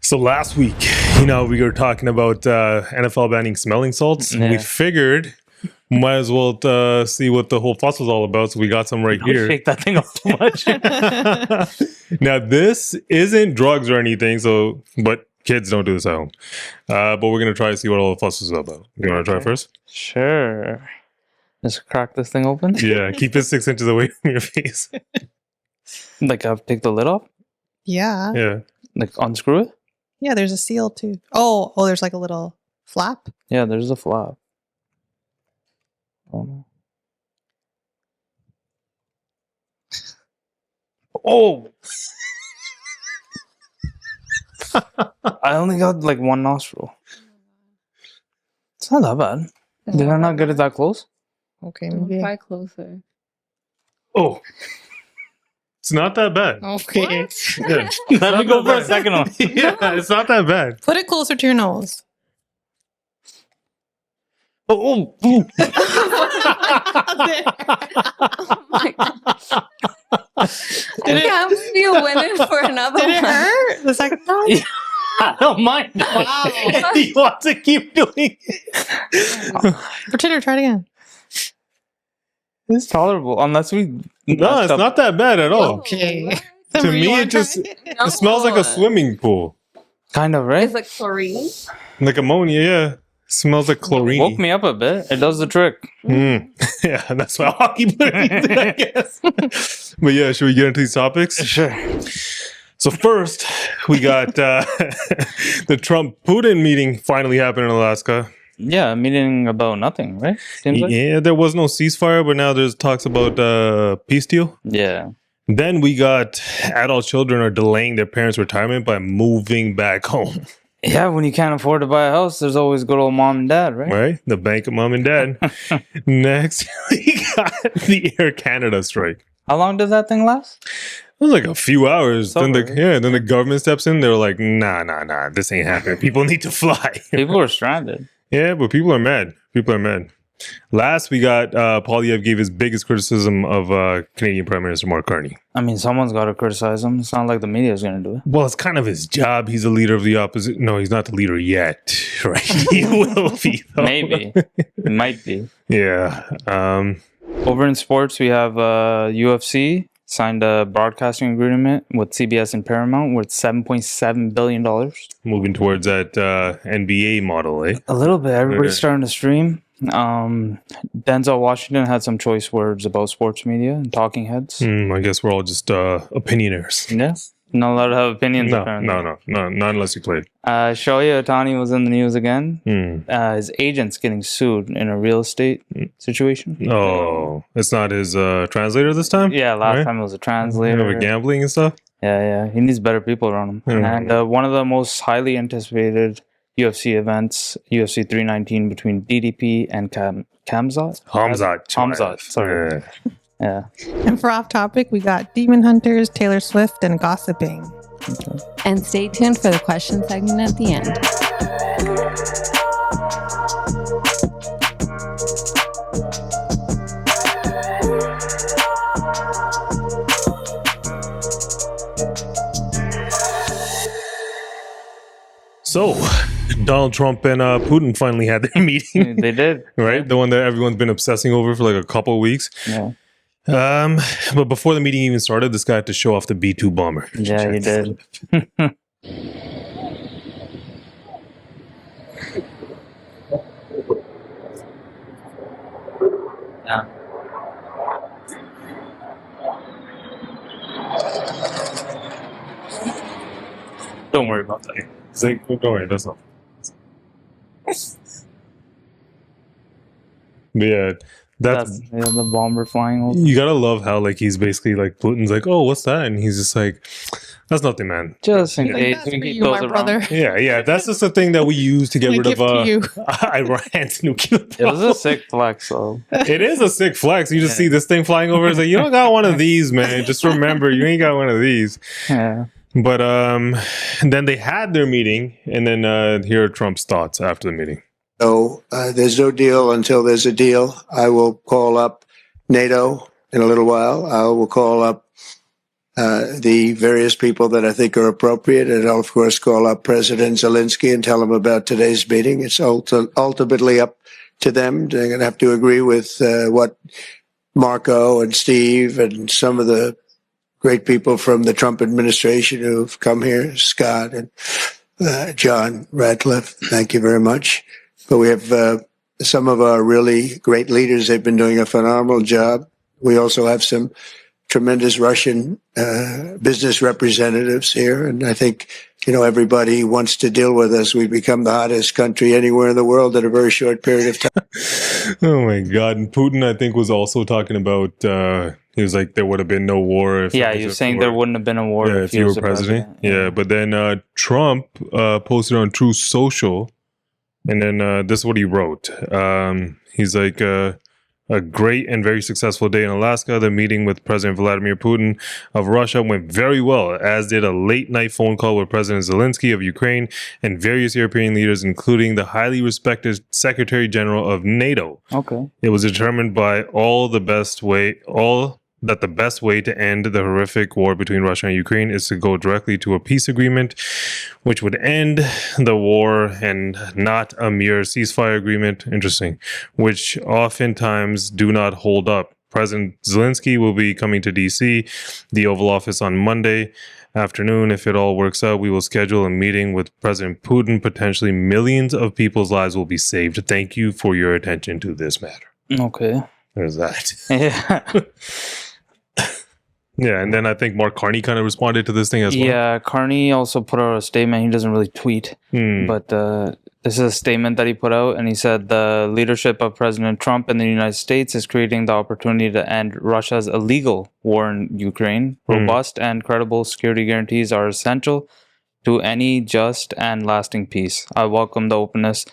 So last week, we were talking about NFL banning smelling salts. Yeah. We figured might as well see what the whole fuss was all about. So we got some right here. Shake that thing off too much. Now, this isn't drugs or anything, but kids don't do this at home. But we're going to try to see what all the fuss is about. You want to try first? Sure. Just crack this thing open. Yeah, keep it 6 inches away from your face. Like, I have to take the lid off? Yeah. Yeah. Like, unscrew it? Yeah, there's a seal too. Oh, there's like a little flap. Yeah, there's a flap. Oh. Oh! I only got like one nostril. It's not that bad. Did I not get it that close? Okay, maybe. Try closer. Oh. It's not that bad. Okay. Yeah. Let me go for a second one. Yeah, it's not that bad. Put it closer to your nose. Oh! Oh my god. Did it- I can't be winning for another Did it one. hurt the second time? Yeah. I don't mind. Wow. If you want to keep doing it. Pretend try it again. It's tolerable, unless we... No, it's not that bad at all. Okay. To me, it just it smells like a swimming pool. Kind of, right? It's like chlorine. Like ammonia, yeah. Smells like chlorine. Woke me up a bit. It does the trick. Mm. Yeah, that's why hockey players did, I guess. But yeah, should we get into these topics? Sure. So first, we got the Trump-Putin meeting finally happened in Alaska. Yeah, a meeting about nothing, right? Seems like. Yeah, there was no ceasefire, but now there's talks about peace deal. Yeah. Then we got adult children are delaying their parents' retirement by moving back home. Yeah, when you can't afford to buy a house, there's always good old mom and dad, right? Right? The bank of mom and dad. Next, we got the Air Canada strike. How long does that thing last? It was like a few hours. So Then weird. then the government steps in. They were like, nah, this ain't happening. People need to fly. People are stranded. Yeah, but people are mad. Last, we got Poilievre gave his biggest criticism of Canadian Prime Minister Mark Carney. I mean, someone's got to criticize him. It's not like the media is going to do it. Well, it's kind of his job. He's the leader of the opposition. No, he's not the leader yet, right? He will be, though. Maybe. It might be. Yeah. Over in sports, we have UFC signed a broadcasting agreement with CBS and Paramount worth $7.7 billion. Moving towards that NBA model, eh? A little bit. Everybody's Okay. starting to stream. Denzel Washington had some choice words about sports media and talking heads. I guess we're all just opinionaires. Yeah. Not allowed to have opinions, No, apparently. not unless you played. Shohei Ohtani was in the news again. His agent's getting sued in a real estate situation. Oh, it's not his translator this time? Yeah, last Right? time it was a You translator. know, with gambling and stuff? Yeah. He needs better people around him. Mhm. And one of the most highly anticipated UFC events, UFC 319 between DDP and Khamzat Khamzat Chimaev. Sorry. Yeah. Yeah. And for off topic, we got Demon Hunters, Taylor Swift, and gossiping. And stay tuned for the question segment at the end. So, Donald Trump and Putin finally had their meeting, They did. right? The one that everyone's been obsessing over for like a couple of weeks. Yeah. But before the meeting even started, this guy had to show off the B-2 bomber. Yeah, he did. Yeah. Don't worry about that. He's like, don't worry, that's not. But yeah, that's the bomber flying over. you gotta love how like he's basically like Putin's like, oh, what's that? And he's just like, that's nothing, man. Just in Like, case that's we for keep you, those my around. brother. Yeah, that's just the thing that we use to get My rid of gift to you. Iran's nuclear It was a problem. sick flex, though. It is a sick flex. You just Yeah. see this thing flying over. It's like, you don't got one of these, man. Just remember, you ain't got one of these. Yeah. But then they had their meeting, and then here are Trump's thoughts after the meeting. So there's no deal until there's a deal. I will call up NATO in a little while. I will call up the various people that I think are appropriate. And I'll, of course, call up President Zelensky and tell him about today's meeting. It's ultimately up to them. They're going to have to agree with what Marco and Steve and some of the great people from the Trump administration who've come here, Scott and John Ratcliffe. Thank you very much. But we have some of our really great leaders. They've been doing a phenomenal job. We also have some tremendous Russian business representatives here. And I think, everybody wants to deal with us. We've become the hottest country anywhere in the world in a very short period of time. Oh my God. And Putin, I think, was also talking about, he was like, there would have been no war. If Yeah, he was saying there wouldn't have been a war if he were president. Yeah, but then Trump posted on Truth Social, and then this is what he wrote. He's like, a great and very successful day in Alaska. The meeting with President Vladimir Putin of Russia went very well, as did a late-night phone call with President Zelensky of Ukraine and various European leaders, including the highly respected Secretary General of NATO. Okay. It was determined by all that the best way to end the horrific war between Russia and Ukraine is to go directly to a peace agreement, which would end the war and not a mere ceasefire agreement. Interesting. Which oftentimes do not hold up. President Zelensky will be coming to D.C., the Oval Office, on Monday afternoon. If it all works out, we will schedule a meeting with President Putin. Potentially millions of people's lives will be saved. Thank you for your attention to this matter. Okay. There's that. Yeah. Yeah, and then I think Mark Carney kind of responded to this thing as well. Yeah, Carney also put out a statement. He doesn't really tweet, but this is a statement that he put out, and he said the leadership of President Trump in the United States is creating the opportunity to end Russia's illegal war in Ukraine. Robust and credible security guarantees are essential to any just and lasting peace. I welcome the openness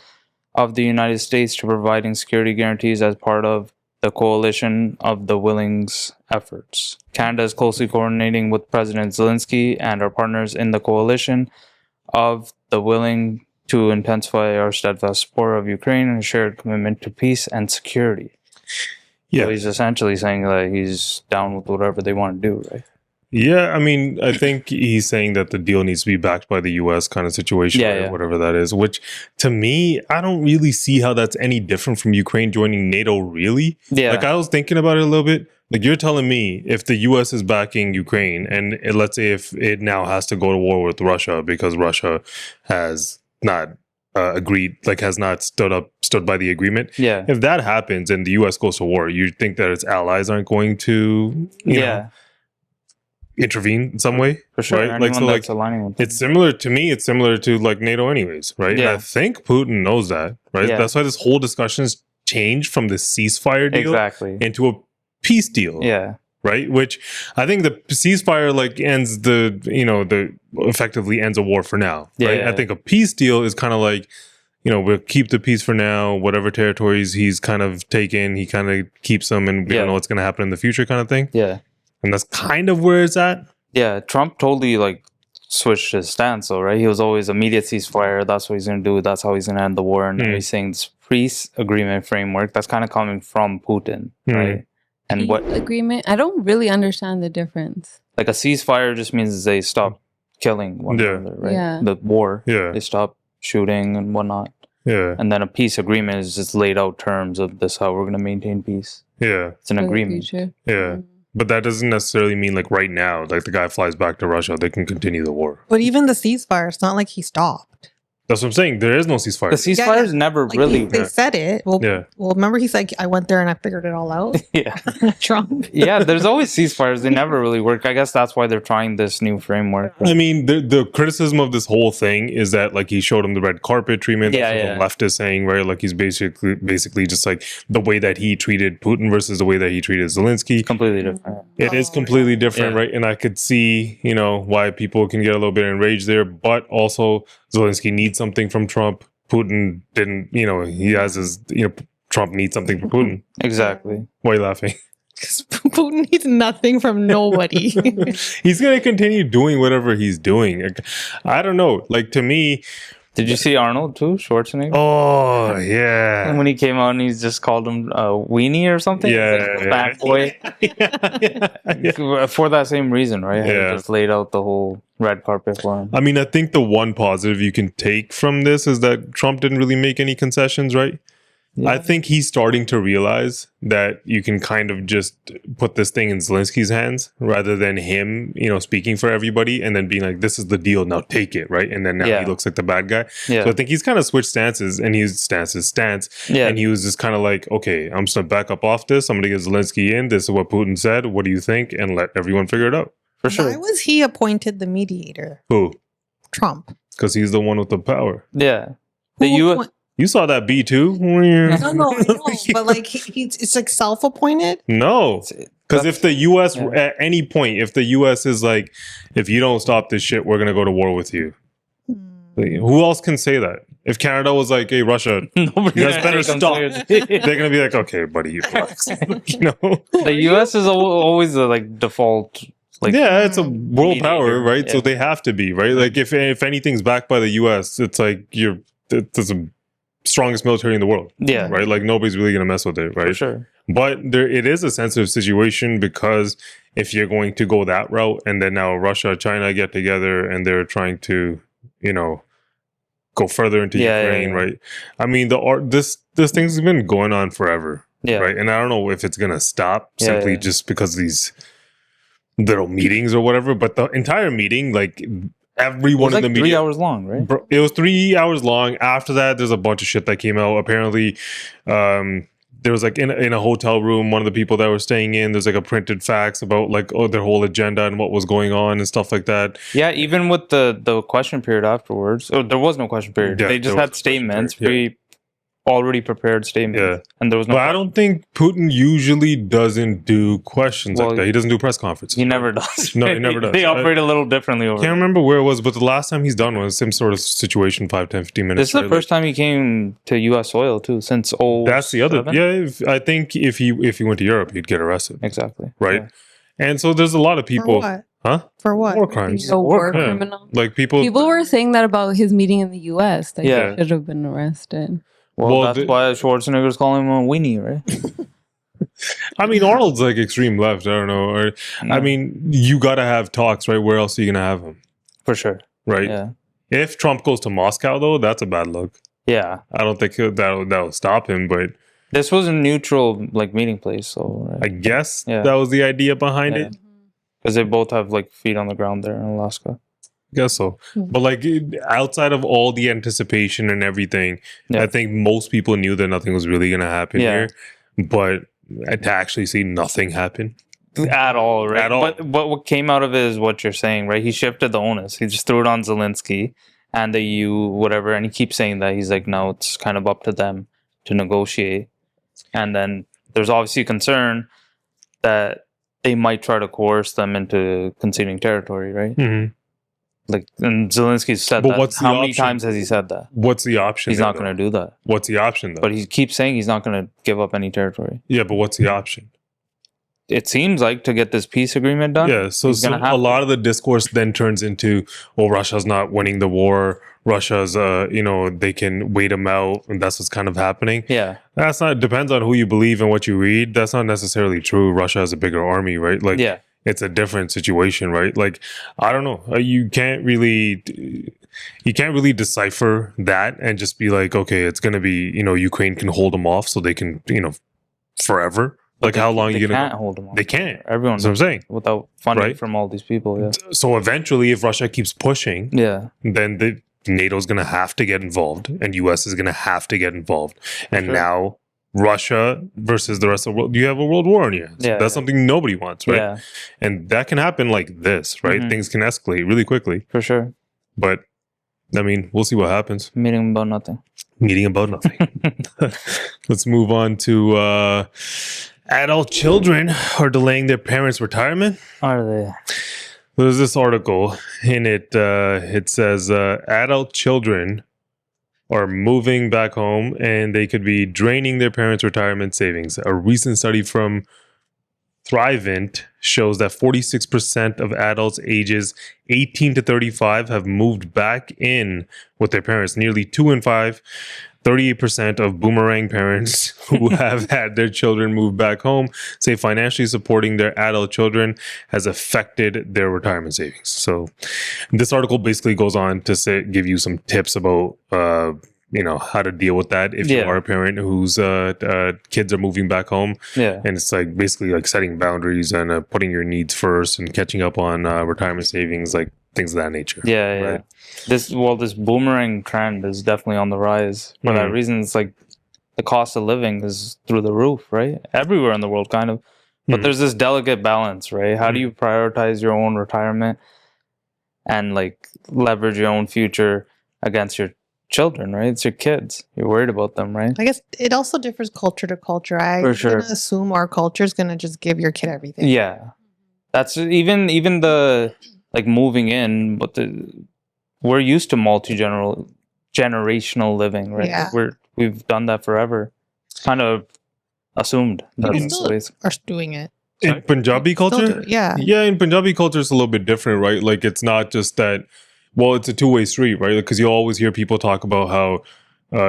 of the United States to providing security guarantees as part of the coalition of the willing's efforts. Canada is closely coordinating with President Zelensky and our partners in the coalition of the willing to intensify our steadfast support of Ukraine and a shared commitment to peace and security. Yeah. So he's essentially saying that he's down with whatever they want to do, right? Yeah, I mean, I think he's saying that the deal needs to be backed by the U.S. kind of situation, Yeah. whatever that is, which to me, I don't really see how that's any different from Ukraine joining NATO, really. Yeah. Like, I was thinking about it a little bit. Like, you're telling me if the U.S. is backing Ukraine, and let's say if it now has to go to war with Russia because Russia has not agreed, like has not stood by the agreement. Yeah. If that happens and the U.S. goes to war, you think that its allies aren't going to, you know, intervene in some way, for sure. right? Like, so, like, aligning with it's similar to me. It's similar to like NATO, anyways, right? Yeah. And I think Putin knows that, right? Yeah. That's why this whole discussion's changed from the ceasefire deal into a peace deal. Yeah. Right, which I think the ceasefire like ends the effectively ends a war for now. Right? Yeah. I think a peace deal is kind of like, we'll keep the peace for now. Whatever territories he's kind of taken, he kind of keeps them, and we don't know what's going to happen in the future, kind of thing. Yeah. And that's kind of where it's at. Yeah, Trump totally like switched his stance, though, right? He was always immediate ceasefire. That's what he's going to do. That's how he's going to end the war. And now he's saying this peace agreement framework. That's kind of coming from Putin, right? And what agreement? I don't really understand the difference. Like a ceasefire just means they stop killing one another, right? Yeah. The war. Yeah. They stop shooting and whatnot. Yeah. And then a peace agreement is just laid out terms of this how we're going to maintain peace. Yeah. It's an agreement. Yeah. But that doesn't necessarily mean like right now, like the guy flies back to Russia, they can continue the war. But even the ceasefire, it's not like he stopped. That's what I'm saying. There is no ceasefire. The ceasefire's never Like really... they said it. Well, remember he's like, I went there and I figured it all out. Yeah. Trump. Yeah, there's always ceasefires. They never really work. I guess that's why they're trying this new framework. I mean, the criticism of this whole thing is that like he showed him the red carpet treatment. Yeah, That's what the left is saying, right? Like he's basically just like the way that he treated Putin versus the way that he treated Zelensky. Completely different. It is completely different, right? And I could see, why people can get a little bit enraged there, but also Zelensky needs something from Trump. Putin didn't, he has his, Trump needs something from Putin. Exactly. Why are you laughing? Because Putin needs nothing from nobody. He's going to continue doing whatever he's doing. I don't know. Like, to me, Did you see Arnold too, Schwarzenegger? Oh yeah. When he came out and he's just called him weenie or something. Yeah, Like, bad boy. yeah. For that same reason, right? Yeah. He just laid out the whole red carpet for him. I mean, I think the one positive you can take from this is that Trump didn't really make any concessions, right? Yeah. I think he's starting to realize that you can kind of just put this thing in Zelensky's hands rather than him, speaking for everybody and then being like, this is the deal, now take it, right? And then now he looks like the bad guy. Yeah. So I think he's kind of switched stances and he's stance. Yeah. And he was just kind of like, okay, I'm just going to back up off this. I'm going to get Zelensky in. This is what Putin said. What do you think? And let everyone figure it out. For sure. Why was he appointed the mediator? Who? Trump. Because he's the one with the power. Yeah. Who The U.S. appoint- You saw that B2? No, I know, but like it's like self-appointed. No, because if the U.S. at any point, if the U.S. is like, if you don't stop this shit, we're gonna go to war with you. Who else can say that? If Canada was like, hey, Russia, you guys better stop. They're gonna be like, okay, buddy, you relax. The U.S. is always the like-default. Like, yeah, it's a world mediator, power, right? yeah. So they have to be, right? Like if anything's backed by the U.S., it's like it's the strongest military in the world. Yeah. Right? Like nobody's really gonna mess with it, right? For sure. But it is a sensitive situation because if you're going to go that route and then now Russia, China get together and they're trying to, go further into Ukraine, right? I mean, this thing's been going on forever, right? And I don't know if it's gonna stop simply just because of these little meetings or whatever. But the entire meeting, like everyone in the media, 3 hours long, right? Bro, it was 3 hours long. After that, there's a bunch of shit that came out. Apparently, there was like in a hotel room, one of the people that were staying in, there's like a printed fax about like their whole agenda and what was going on and stuff like that. Yeah, even with the question period afterwards, there was no question period. Yeah, they just had statements, already prepared statements, Yeah. and there was no. But I don't think Putin usually doesn't do questions like that. He doesn't do press conferences. He never does. No, he never does. They operate a little differently over Can't there. remember where it was, but the last time he's done was some sort of situation, 5, 10, 15 minutes. This is the first time he came to U.S. soil too since That's the other. Yeah, I think if he went to Europe, he'd get arrested. Exactly. Right. Yeah. And so there's a lot of people. For what? Huh? For what? War crimes. A war Yeah. criminal. Like people Were saying that about his meeting in the U.S. That Yeah. he should have been arrested. Well, Well, that's why Schwarzenegger's calling him a weenie, right? I mean, Arnold's like extreme left. I don't know. Or I mean, you got to have talks, right? Where else are you gonna have him, For sure. right? Yeah. If Trump goes to Moscow, though, that's a bad look. Yeah. I don't think that'll stop him. But This was a neutral like meeting place, so I guess Yeah. that was the idea behind Yeah. it. because they both have like feet on the ground there in Alaska. Guess so. But like outside of all the anticipation and everything, Yeah. I think most people knew that nothing was really gonna happen Yeah. here. But to actually see nothing happen. At all, right? At all. But what came out of it is what you're saying, right? He shifted the onus. He just threw it on Zelensky and the EU, whatever. And he keeps saying that. He's like, no, it's kind of up to them to negotiate. And then there's obviously concern that they might try to coerce them into conceding territory, right? Mm-hmm. Like, and Zelensky said But that. what's the How many option? times has he said that? What's the option? He's there, not going to do that. What's the option though? But he keeps saying he's not going to give up any territory. Yeah, but what's the option? It seems like to get this peace agreement done. Yeah, so he's gonna have a lot of the discourse then turns into, well, Russia's not winning the war. Russia's, they can wait him out, and that's what's kind of happening. Yeah. That's not, depends on who you believe and what you read. That's not necessarily true. Russia has a bigger army, right? Like, Yeah. it's a different situation, right? Like, I don't know. You can't really decipher that and just be like, okay, it's going to be, Ukraine can hold them off so they can, forever. Like, how long are you going to? They can't hold them off. They can't. Everyone. That's what I'm saying. Without funding Right? from all these people. Yeah. So eventually, if Russia keeps pushing, Yeah. then NATO's going to have to get involved and US is going to have to get involved. And Sure. now Russia versus the rest of the world, you have a world war on your hands. Yeah, That's yeah. something nobody wants, right? Yeah. And that can happen like this, right? Mhm. Things can escalate really quickly. For sure. But I mean, we'll see what happens. Meeting about nothing. Meeting about nothing. Let's move on to adult children are delaying their parents' retirement. Are they? There's this article in it. It says adult children are moving back home and they could be draining their parents' retirement savings. A recent study from Thrivent shows that 46% of adults ages 18 to 35 have moved back in with their parents. Nearly 2 in 5, 38% of boomerang parents who have had their children move back home say financially supporting their adult children has affected their retirement savings. So this article basically goes on to give you some tips about how to deal with that if you are a parent whose kids are moving back home. Yeah. And it's like basically like setting boundaries and putting your needs first and catching up on retirement savings, like things of that nature. Yeah, yeah. Right? This boomerang trend is definitely on the rise. For that reason, it's like the cost of living is through the roof, right? Everywhere in the world, kind of. But there's this delicate balance, right? How do you prioritize your own retirement and like leverage your own future against your children, right? It's your kids. You're worried about them, right? I guess it also differs culture to culture. I'm gonna assume our culture is gonna just give your kid everything. Yeah, that's even the like moving in, but we're used to generational living, right? Yeah. We've done that forever. It's kind of assumed that We still are doing it. In Punjabi culture? Yeah, in Punjabi culture, it's a little bit different, right? Like, it's not just that, well, it's a two-way street, right? Because you always hear people talk about how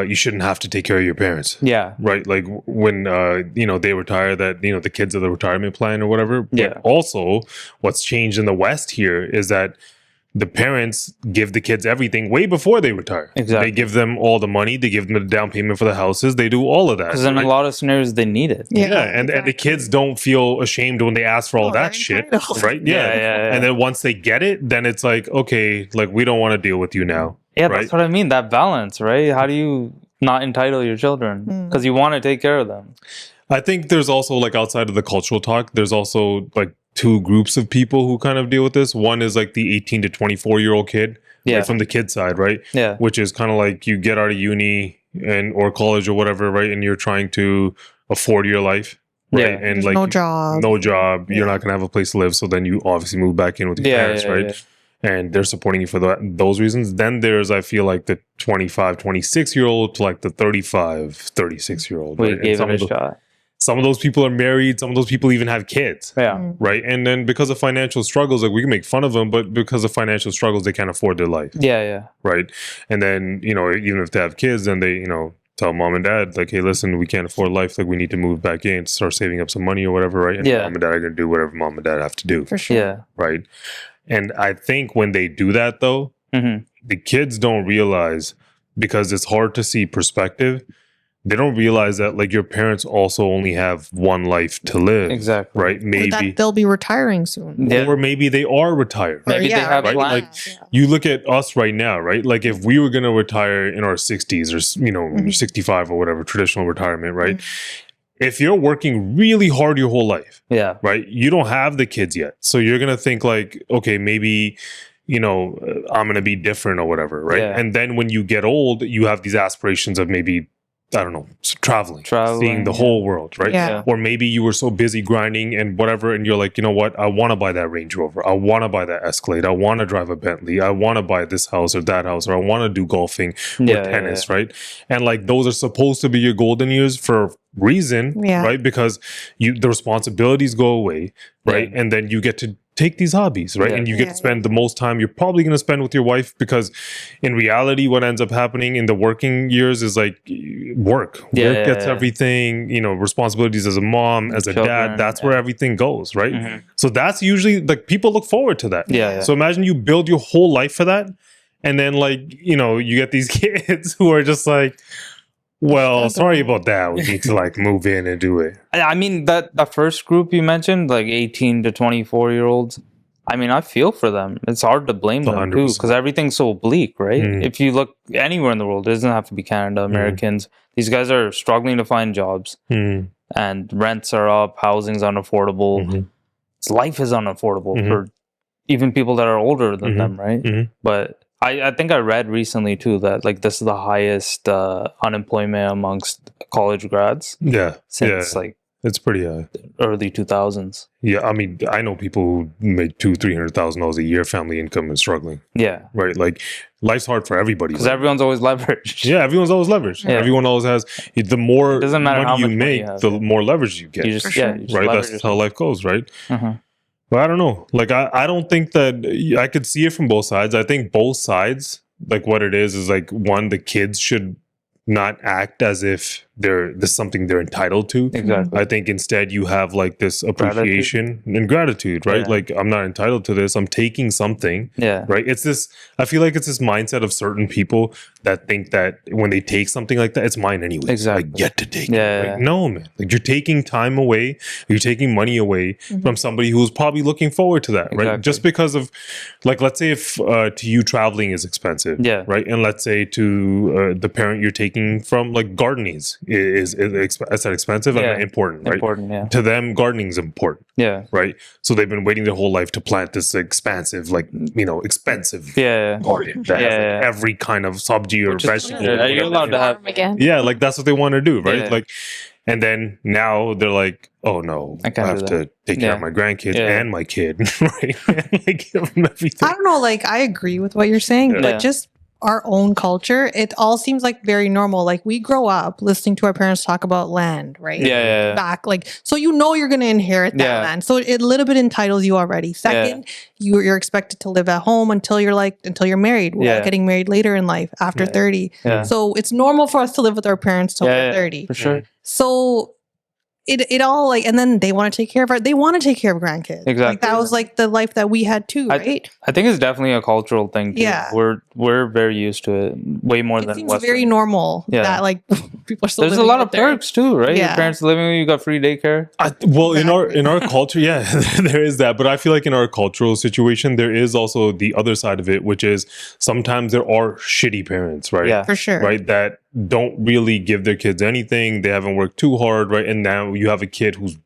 you shouldn't have to take care of your parents. Yeah. Right? Like, when, they retire, that, the kids are the retirement plan or whatever. Yeah. But also, what's changed in the West here is that the parents give the kids everything way before they retire. Exactly. They give them all the money. They give them the down payment for the houses. They do all of that. Because in a lot of scenarios, they need it. Yeah, and the kids don't feel ashamed when they ask for all that shit, right? Yeah. And then once they get it, then it's like, okay, like, we don't want to deal with you now. Yeah, right? That's what I mean. That balance, right? How do you not entitle your children? Because you want to take care of them. I think there's also, like, outside of the cultural talk, there's also like two groups of people who kind of deal with this. One is like the 18 to 24-year-old kid, right, from the kid side, right? Yeah. Which is kind of like you get out of uni or college or whatever, right? And you're trying to afford your life, right? Yeah. And There's like no job. You're not going to have a place to live. So then you obviously move back in with your parents, right? Yeah. And they're supporting you for those reasons. Then there's, I feel like, the 25, 26-year-old to like the 35, 36-year-old. We right? gave it a shot. Some of those people are married. Some of those people even have kids. Yeah. Right. And then because of financial struggles, like, we can make fun of them, but because of financial struggles, they can't afford their life. Yeah. Right. And then, even if they have kids, then they, tell mom and dad, like, hey, listen, we can't afford life. Like, we need to move back in, start saving up some money or whatever. Right. And mom and dad are going to do whatever mom and dad have to do. For sure. Yeah. Right. And I think when they do that, though, the kids don't realize, because it's hard to see perspective, they don't realize that, like, your parents also only have one life to live. Exactly. Right? Maybe that they'll be retiring soon. Yeah. or maybe they are retired. Maybe they have right? plans. Like, you look at us right now, right? Like, if we were going to retire in our 60s or 65 or whatever, traditional retirement, right? If you're working really hard your whole life, right? You don't have the kids yet. So you're going to think like, okay, maybe I'm going to be different or whatever, right? Yeah. And then when you get old, you have these aspirations of maybe, I don't know, traveling, seeing the whole world, right? Yeah. Or maybe you were so busy grinding and whatever, and you're like, you know what? I want to buy that Range Rover. I want to buy that Escalade. I want to drive a Bentley. I want to buy this house or that house, or I want to do golfing or tennis, right? And like, those are supposed to be your golden years for a reason, right? Because the responsibilities go away, right? And then you get to take these hobbies, right? And you get to spend the most time you're probably going to spend with your wife, because in reality, what ends up happening in the working years is like work gets everything, responsibilities as a mom, as a dad, that's where everything goes, right? So that's usually, like, people look forward to that. So imagine you build your whole life for that, and then, like, you get these kids who are just like, well, sorry about that. We need to, like, move in and do it. I mean, that first group you mentioned, like 18 to 24-year-olds, I mean, I feel for them. It's hard to blame them 100%. too, because everything's so bleak, right? If you look anywhere in the world, it doesn't have to be Canada, Americans. These guys are struggling to find jobs, and rents are up, housing's unaffordable. Life is unaffordable for even people that are older than them, right? But I think I read recently too that, like, this is the highest unemployment amongst college grads. Yeah. Since like It's pretty high. Early 2000s. Yeah, I mean, I know people who make $200,000-$300,000 a year, family income, and struggling. Yeah. Right? Like, life's hard for everybody. Because everyone's always leveraged. Yeah, everyone's always leveraged. Yeah. Everyone always has. The more money you make, the more leverage you get. You just right? That's how life goes, right? But I don't know. Like, I don't think that I could see it from both sides. I think both sides, like, what it is like, one, the kids should not act as if this is something they're entitled to. Exactly. I think instead you have like this appreciation and gratitude, right? Like, I'm not entitled to this. I'm taking something. Yeah. Right. It's this, I feel like it's this mindset of certain people that think that when they take something like that, it's mine anyway. Exactly. I get to take it. Like, no, man. Like, you're taking time away. You're taking money away from somebody who's probably looking forward to that. Right. Just because of, like, let's say if to you traveling is expensive. Yeah. Right. And let's say to the parent you're taking from, like, gardening's is that expensive and important, right? Important, yeah. To them, gardening's important. Yeah. Right. So they've been waiting their whole life to plant this expansive, like, expensive garden that has like every kind of subject or vegetable. You're allowed to have again. Yeah, like, that's what they want to do, right? Yeah. Like, and then now they're like, oh no, I have to take care of my grandkids and my kid, right? Like, give them everything. I don't know, like, I agree with what you're saying, but just our own culture, it all seems like very normal. Like, we grow up listening to our parents talk about land, right? Yeah. Back, like, so you're going to inherit that land. So it a little bit entitles you already. Second, you're expected to live at home until you're married. We're all getting married later in life after 30. So it's normal for us to live with our parents till we're 30. For sure. So it all, like, and then they want to take care of grandkids. Exactly. Like, that was like the life that we had too, right? I think it's definitely a cultural thing too. Yeah. We're very used to it, way more than seems Western. very normal that, like, people are still There's a lot of perks too, right? Yeah. Your parents living with you, got free daycare. In our culture, there is that. But I feel like in our cultural situation, there is also the other side of it, which is sometimes there are shitty parents, right? Yeah, for sure. Right, that don't really give their kids anything. They haven't worked too hard, right? And now you have a kid who's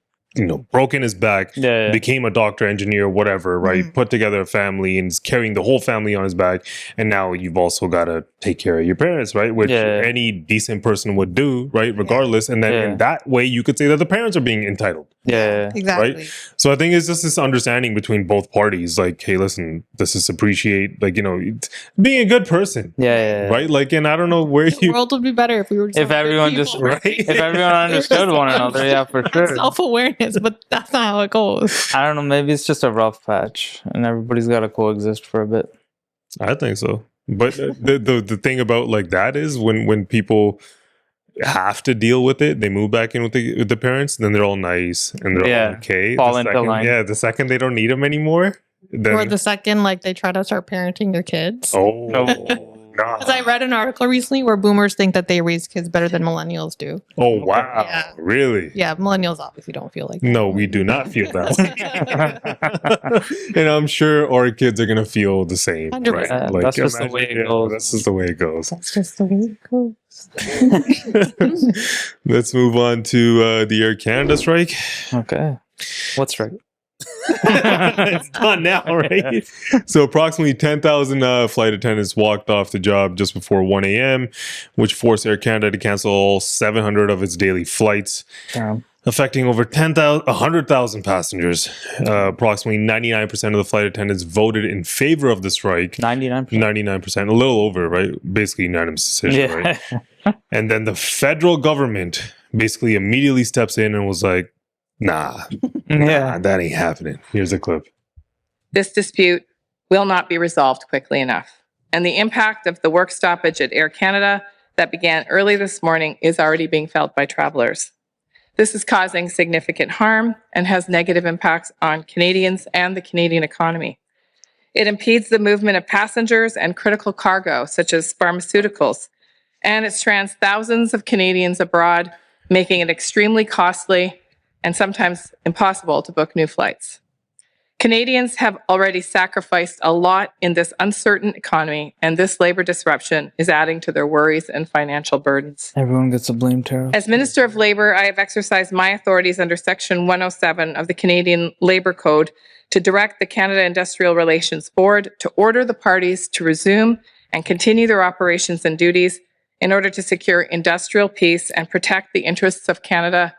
broken his back, became a doctor, engineer, whatever, right? Put together a family and is carrying the whole family on his back. And now you've also got to take care of your parents, right? Which any decent person would do, right? Regardless. And then in that way, you could say that the parents are being entitled. Yeah, exactly. Right? So I think it's just this understanding between both parties. Like, hey, listen, this is appreciate, like, being a good person. Right? Like, and I don't know where the world would be better if we were if everyone if everyone understood one another. Yeah, for sure. Self-awareness, but that's not how it goes. I don't know. Maybe it's just a rough patch, and everybody's got to coexist for a bit. I think so. But the thing about, like, that is when people have to deal with it, they move back in with the parents, then they're all nice and they're all okay. Fall into line. Yeah, the second they don't need them anymore, then, or the second, like, they try to start parenting their kids. Oh, no. Because I read an article recently where boomers think that they raise kids better than millennials do. Oh, wow. Really? Yeah, millennials obviously don't feel like that. No, we do not feel that. And I'm sure our kids are going to feel the same. 100%. Right? Like, that's just the way it goes. That's just the way it goes. That's just the way it goes. Let's move on to the Air Canada strike. Okay. What's right? It's done now, right? So approximately 10,000 flight attendants walked off the job just before 1 a.m., which forced Air Canada to cancel all 700 of its daily flights, affecting over 100,000 passengers. Approximately 99% of the flight attendants voted in favor of the strike. 99%, a little over, right? Basically unanimous decision, right? And then the federal government basically immediately steps in and was like, Nah, that ain't happening. Here's a clip. This dispute will not be resolved quickly enough. And the impact of the work stoppage at Air Canada that began early this morning is already being felt by travelers. This is causing significant harm and has negative impacts on Canadians and the Canadian economy. It impedes the movement of passengers and critical cargo, such as pharmaceuticals, and it strands thousands of Canadians abroad, making it extremely costly and sometimes impossible to book new flights. Canadians have already sacrificed a lot in this uncertain economy, and this labor disruption is adding to their worries and financial burdens. Everyone gets a blame, Tara. As Minister of Labour, I have exercised my authorities under Section 107 of the Canadian Labour Code to direct the Canada Industrial Relations Board to order the parties to resume and continue their operations and duties in order to secure industrial peace and protect the interests of Canada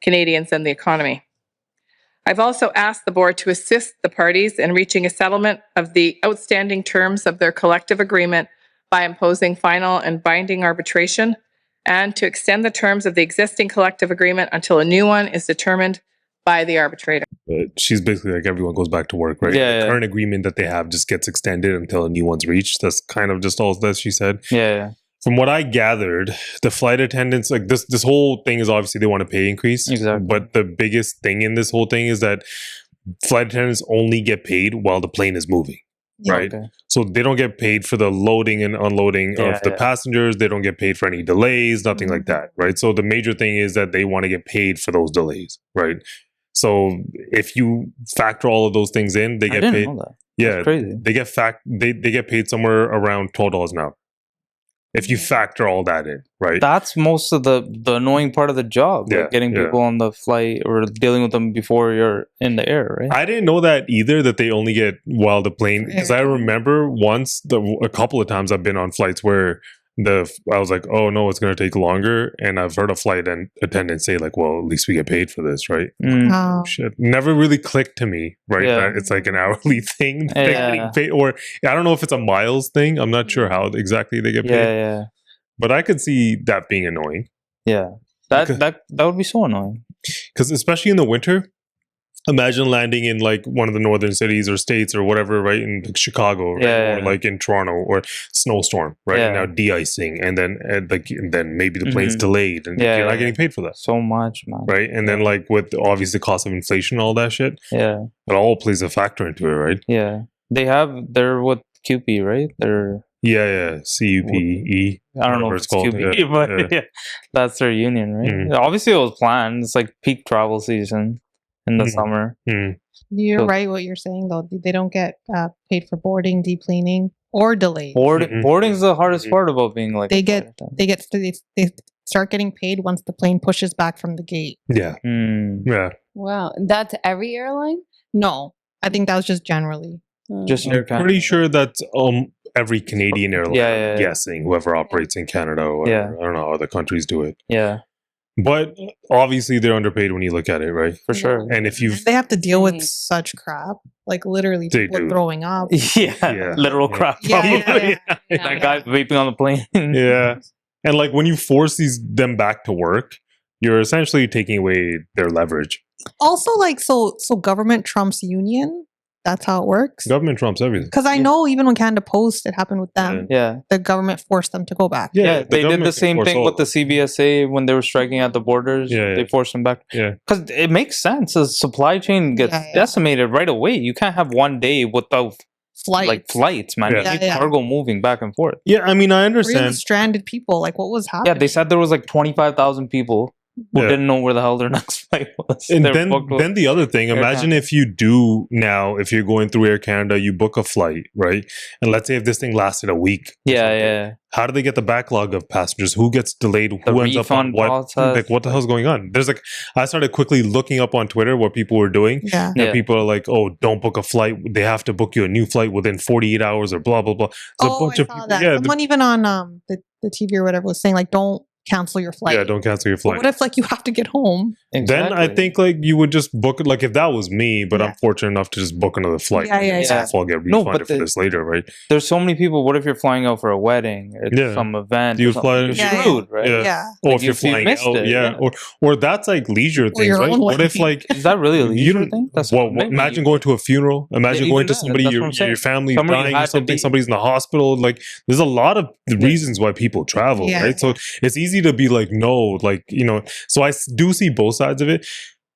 Canadians and the economy. I've also asked the board to assist the parties in reaching a settlement of the outstanding terms of their collective agreement by imposing final and binding arbitration, and to extend the terms of the existing collective agreement until a new one is determined by the arbitrator. She's basically like, everyone goes back to work, right? Yeah, the current agreement that they have just gets extended until a new one's reached. That's kind of just all that she said. Yeah. From what I gathered, the flight attendants, like this whole thing is obviously they want a pay increase. Exactly. But the biggest thing in this whole thing is that flight attendants only get paid while the plane is moving. Right. Okay. So they don't get paid for the loading and unloading of the passengers. They don't get paid for any delays, nothing like that. Right. So the major thing is that they want to get paid for those delays. Right. So if you factor all of those things in, they get paid. Know that. Yeah. That's crazy. They get paid somewhere around $12 an hour. If you factor all that in, right? That's most of the annoying part of the job, like getting people on the flight or dealing with them before you're in the air, right? I didn't know that either, that they only get while the plane, because I remember once, a couple of times I've been on flights where I was like, oh no, it's going to take longer. And I've heard a flight attendant say like, well, at least we get paid for this, right? Oh. Shit. Never really clicked to me, right? Yeah. That it's like an hourly thing. They're getting paid, or I don't know if it's a miles thing. I'm not sure how exactly they get paid. Yeah. But I could see that being annoying. Yeah. That would be so annoying. Because especially in the winter, imagine landing in like one of the northern cities or states or whatever, right? In like Chicago, right? Or like in Toronto, or snowstorm, right? And now de-icing, and then maybe the plane's delayed, and you're not getting paid for that. So much, man. Right? And then like with obviously the cost of inflation and all that shit, it all plays a factor into it, right? Yeah. They're with QP, right? They're CUPE. I don't know if it's QP, but that's their union, right? Obviously it was planned. It's like peak travel season in the summer. You're right what you're saying though. They don't get paid for boarding, deplaning, or delay. Boarding's the hardest part about being like they start getting paid once the plane pushes back from the gate. Yeah. Wow, that's every airline? No, I think that was just generally. Just I'm pretty sure that's every Canadian airline. I'm guessing whoever operates in Canada or I don't know how other countries do it. Yeah. But obviously they're underpaid when you look at it, right? For sure. And if they have to deal with such crap, like literally people throwing up. Literal crap. Probably. That guy vaping on the plane. And like when you force them back to work, you're essentially taking away their leverage. Also, like so government trumps union. That's how it works. Government trumps everything. Because I know even when Canada Post, it happened with them. The government forced them to go back. They did the same thing with the CBSA when they were striking at the borders. They forced them back. Because it makes sense. The supply chain gets decimated right away. You can't have one day without flights, man. You need cargo moving back and forth. Yeah, I mean, I understand. Stranded people, like what was happening? Yeah, they said there was like 25,000 people who didn't know where the hell their next flight was. And then the other thing, imagine if you do now, if you're going through Air Canada, you book a flight, right? And let's say if this thing lasted a week. How do they get the backlog of passengers? Who gets delayed? Who ends up on what? Like, what the hell's going on? There's like, I started quickly looking up on Twitter what people were doing. And people are like, oh, don't book a flight. They have to book you a new flight within 48 hours or blah, blah, blah. There's a bunch of people. That. Someone even on the TV or whatever was saying like, don't cancel your flight. Yeah, don't cancel your flight. But what if like you have to get home? Then I think like you would just book it. Like if that was me, but I'm fortunate enough to just book another flight. I'll get refunded for this later, right? There's so many people. What if you're flying out for a wedding or some event? You fly, you're screwed, right? Or if you're flying out, or that's like leisure things, right? What if like is that really a leisure thing? That's imagine going to a funeral. Imagine going to somebody your family dying or something. Somebody's in the hospital. Like there's a lot of reasons why people travel, right? So it's easy to be like, no, like, you know, so I do see both sides of it.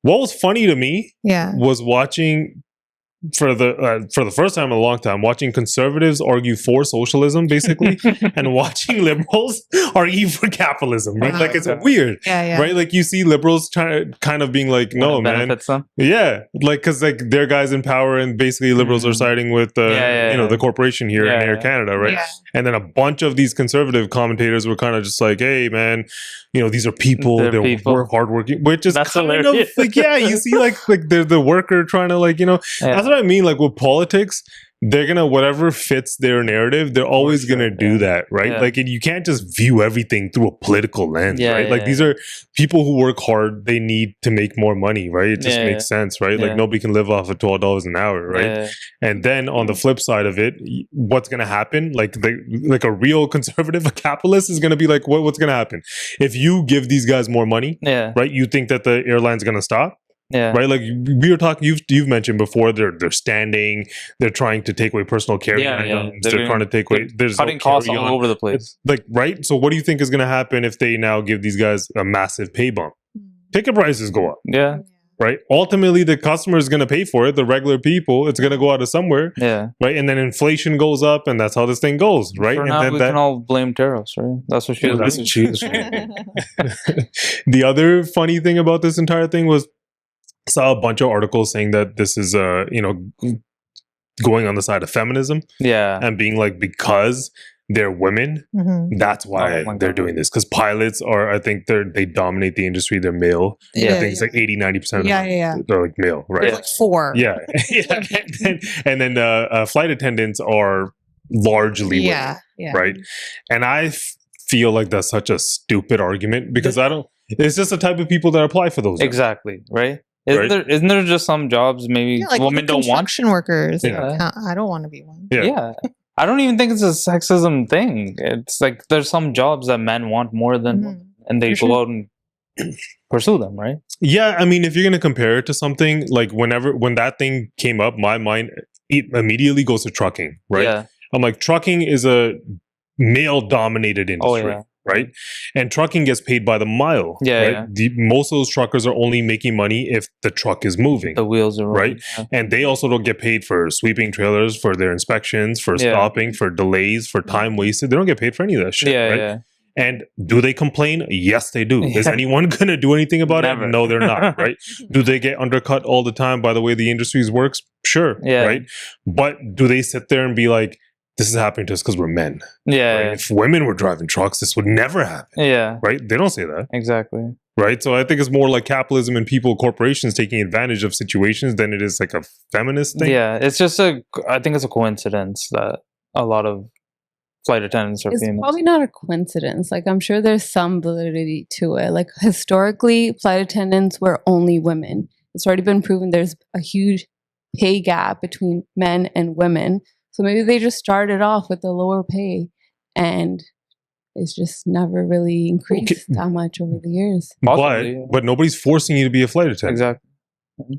What was funny to me was watching for the first time in a long time, watching conservatives argue for socialism, basically, and watching liberals argue for capitalism, right? Like, it's weird, right? Like, you see liberals trying to kind of being like, no, man. Like, because like they're guys in power and basically liberals are siding with, you know, the corporation here in Air Canada, right? And then a bunch of these conservative commentators were kind of just like, hey, man, you know, these are people, they're hardworking, which is kind of like, you see like they're the worker trying to like, you know, that's what I mean, like with politics, they're gonna, whatever fits their narrative, they're always gonna do that, right? Yeah. Like, and you can't just view everything through a political lens, right? Like, these are people who work hard, they need to make more money, right? It just makes sense, right? Like, nobody can live off of $12 an hour, right? And then on the flip side of it, what's gonna happen? Like a real conservative, a capitalist is gonna be like, what's gonna happen if you give these guys more money? Right? You think that the airline's gonna stop? Right. Like we were talking, you've mentioned before, they're standing, they're trying to take away personal carry items, they're trying to take away, there's cutting costs all over the place. It's like, right. So what do you think is going to happen if they now give these guys a massive pay bump? Ticket prices go up. Right. Ultimately, the customer is going to pay for it. The regular people, it's going to go out of somewhere. Right. And then inflation goes up, and that's how this thing goes. Right. For and now, then we can all blame tariffs, right? That's what she was. That's what she was. The other funny thing about this entire thing was, saw a bunch of articles saying that this is going on the side of feminism and being like, because they're women, that's why they're doing this, because pilots are, I think they dominate the industry, they're male. I think it's like 80-90% of them they're like male, right? Like 4 and then flight attendants are largely women, right? And I feel like that's such a stupid argument, because it's just the type of people that apply for those jobs. Exactly, right? Isn't there just some jobs maybe like women don't want? Construction workers. I don't want to be one. I don't even think it's a sexism thing. It's like there's some jobs that men want more than women, and they go out and pursue them, right? Yeah, I mean, if you're going to compare it to something, like when that thing came up, my mind immediately goes to trucking, right? I'm like, trucking is a male-dominated industry. Right? And trucking gets paid by the mile. Right? Most of those truckers are only making money if the truck is moving. The wheels are right. And they also don't get paid for sweeping trailers, for their inspections, for stopping, for delays, for time wasted. They don't get paid for any of that shit. Right? And do they complain? Yes, they do. Is anyone going to do anything about it? No, they're not. Right? Do they get undercut all the time by the way the industry works? Sure. Right? But do they sit there and be like, this is happening to us because we're men. Right? If women were driving trucks, this would never happen. Right? They don't say that. Exactly. Right? So I think it's more like capitalism and corporations taking advantage of situations than it is like a feminist thing. Yeah. It's just I think it's a coincidence that a lot of flight attendants are female. It's probably not a coincidence. Like, I'm sure there's some validity to it. Like, historically, flight attendants were only women. It's already been proven there's a huge pay gap between men and women. So maybe they just started off with a lower pay, and it's just never really increased that much over the years. But nobody's forcing you to be a flight attendant. Exactly.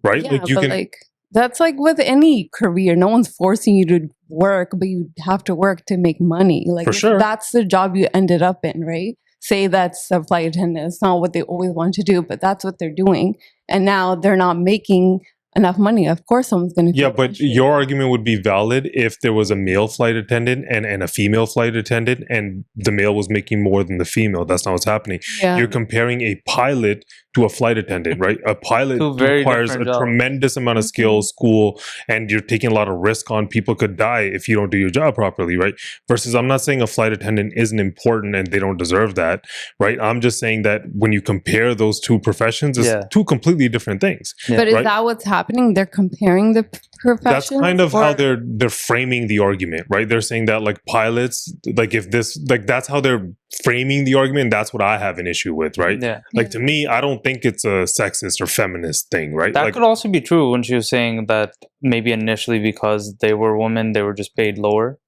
Right? Yeah, like, you can, like, that's like with any career. No one's forcing you to work, but you have to work to make money. Like, for sure. That's the job you ended up in, right? Say that's a flight attendant. It's not what they always want to do, but that's what they're doing. And now they're not making enough money. Of course someone's going to but your argument would be valid if there was a male flight attendant and a female flight attendant, and the male was making more than the female. That's not what's happening. You're comparing a pilot to a flight attendant, right? A pilot requires a tremendous amount of skill, school, and you're taking a lot of risk on. People could die if you don't do your job properly, right? Versus, I'm not saying a flight attendant isn't important and they don't deserve that, right? I'm just saying that when you compare those two professions, it's two completely different things. But is that what's happening? They're comparing the professions? That's kind of how they're framing the argument, right? They're saying that, like, pilots, like, if this, like, that's how they're framing the argument. That's what I have an issue with, right? Like, to me, I don't think it's a sexist or feminist thing, right? That could also be true when she was saying that maybe initially because they were women, they were just paid lower.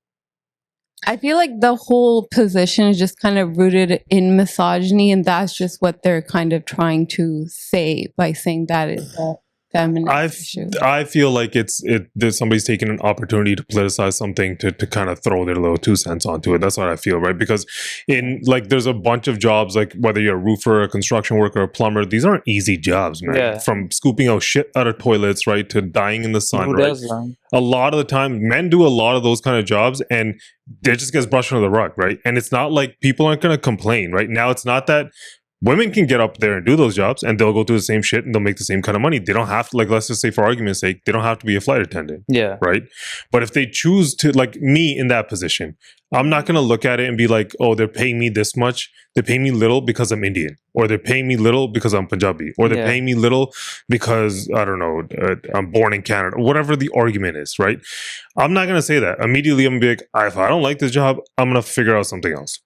I feel like the whole position is just kind of rooted in misogyny, and that's just what they're kind of trying to say by saying that it's a feminist issue. I feel like there's somebody's taking an opportunity to politicize something to kind of throw their little 2 cents onto it. That's what I feel, right? Because there's a bunch of jobs, like whether you're a roofer, a construction worker, a plumber, these aren't easy jobs, man. From scooping out shit out of toilets, right, to dying in the sun, right? A lot of the time, men do a lot of those kind of jobs, and it just gets brushed under the rug, right? And it's not like people aren't going to complain, right? Now, it's not that Women can get up there and do those jobs, and they'll go through the same shit and they'll make the same kind of money. They don't have to, like, let's just say for argument's sake, they don't have to be a flight attendant. Yeah. Right. But if they choose to, like me in that position, I'm not going to look at it and be like, oh, they're paying me this much. They're paying me little because I'm Indian, or they're paying me little because I'm Punjabi, or they're paying me little because, I don't know, I'm born in Canada, whatever the argument is. Right. I'm not going to say that. Immediately, I'm going to be like, if I don't like this job, I'm going to figure out something else.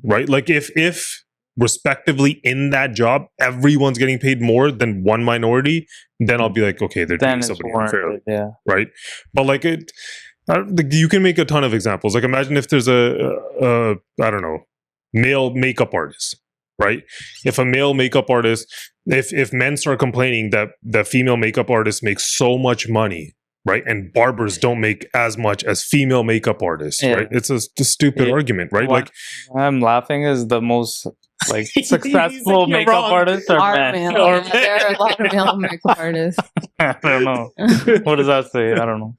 Right. Like if respectively in that job, everyone's getting paid more than one minority, then I'll be like, okay, they're doing something unfairly. Yeah. Right. But like you can make a ton of examples. Like imagine if there's a I don't know, male makeup artist, right? If a male makeup artist, if men start complaining that female makeup artists make so much money, right? And barbers don't make as much as female makeup artists, right? It's a stupid argument, right? Like I'm laughing is the most like successful makeup artists are men. There are a lot of male makeup artists. I don't know. What does that say? I don't know.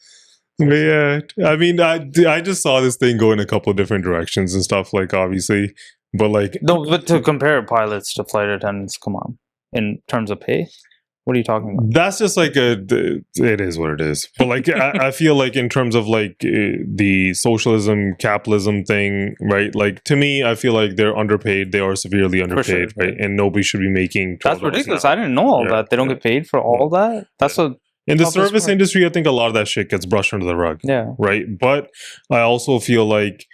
Yeah, I mean, I just saw this thing go in a couple of different directions and stuff, like obviously, but like no, but to compare pilots to flight attendants, come on, in terms of pay, what are you talking about? That's just like it is what it is. But like I feel like in terms of like the socialism capitalism thing, right? Like to me, I feel like they're underpaid. They are severely underpaid, right? And nobody should be making. That's ridiculous. I didn't know all that. They don't get paid for all that. That's what. In the service industry, I think a lot of that shit gets brushed under the rug. Yeah. Right. But I also feel like,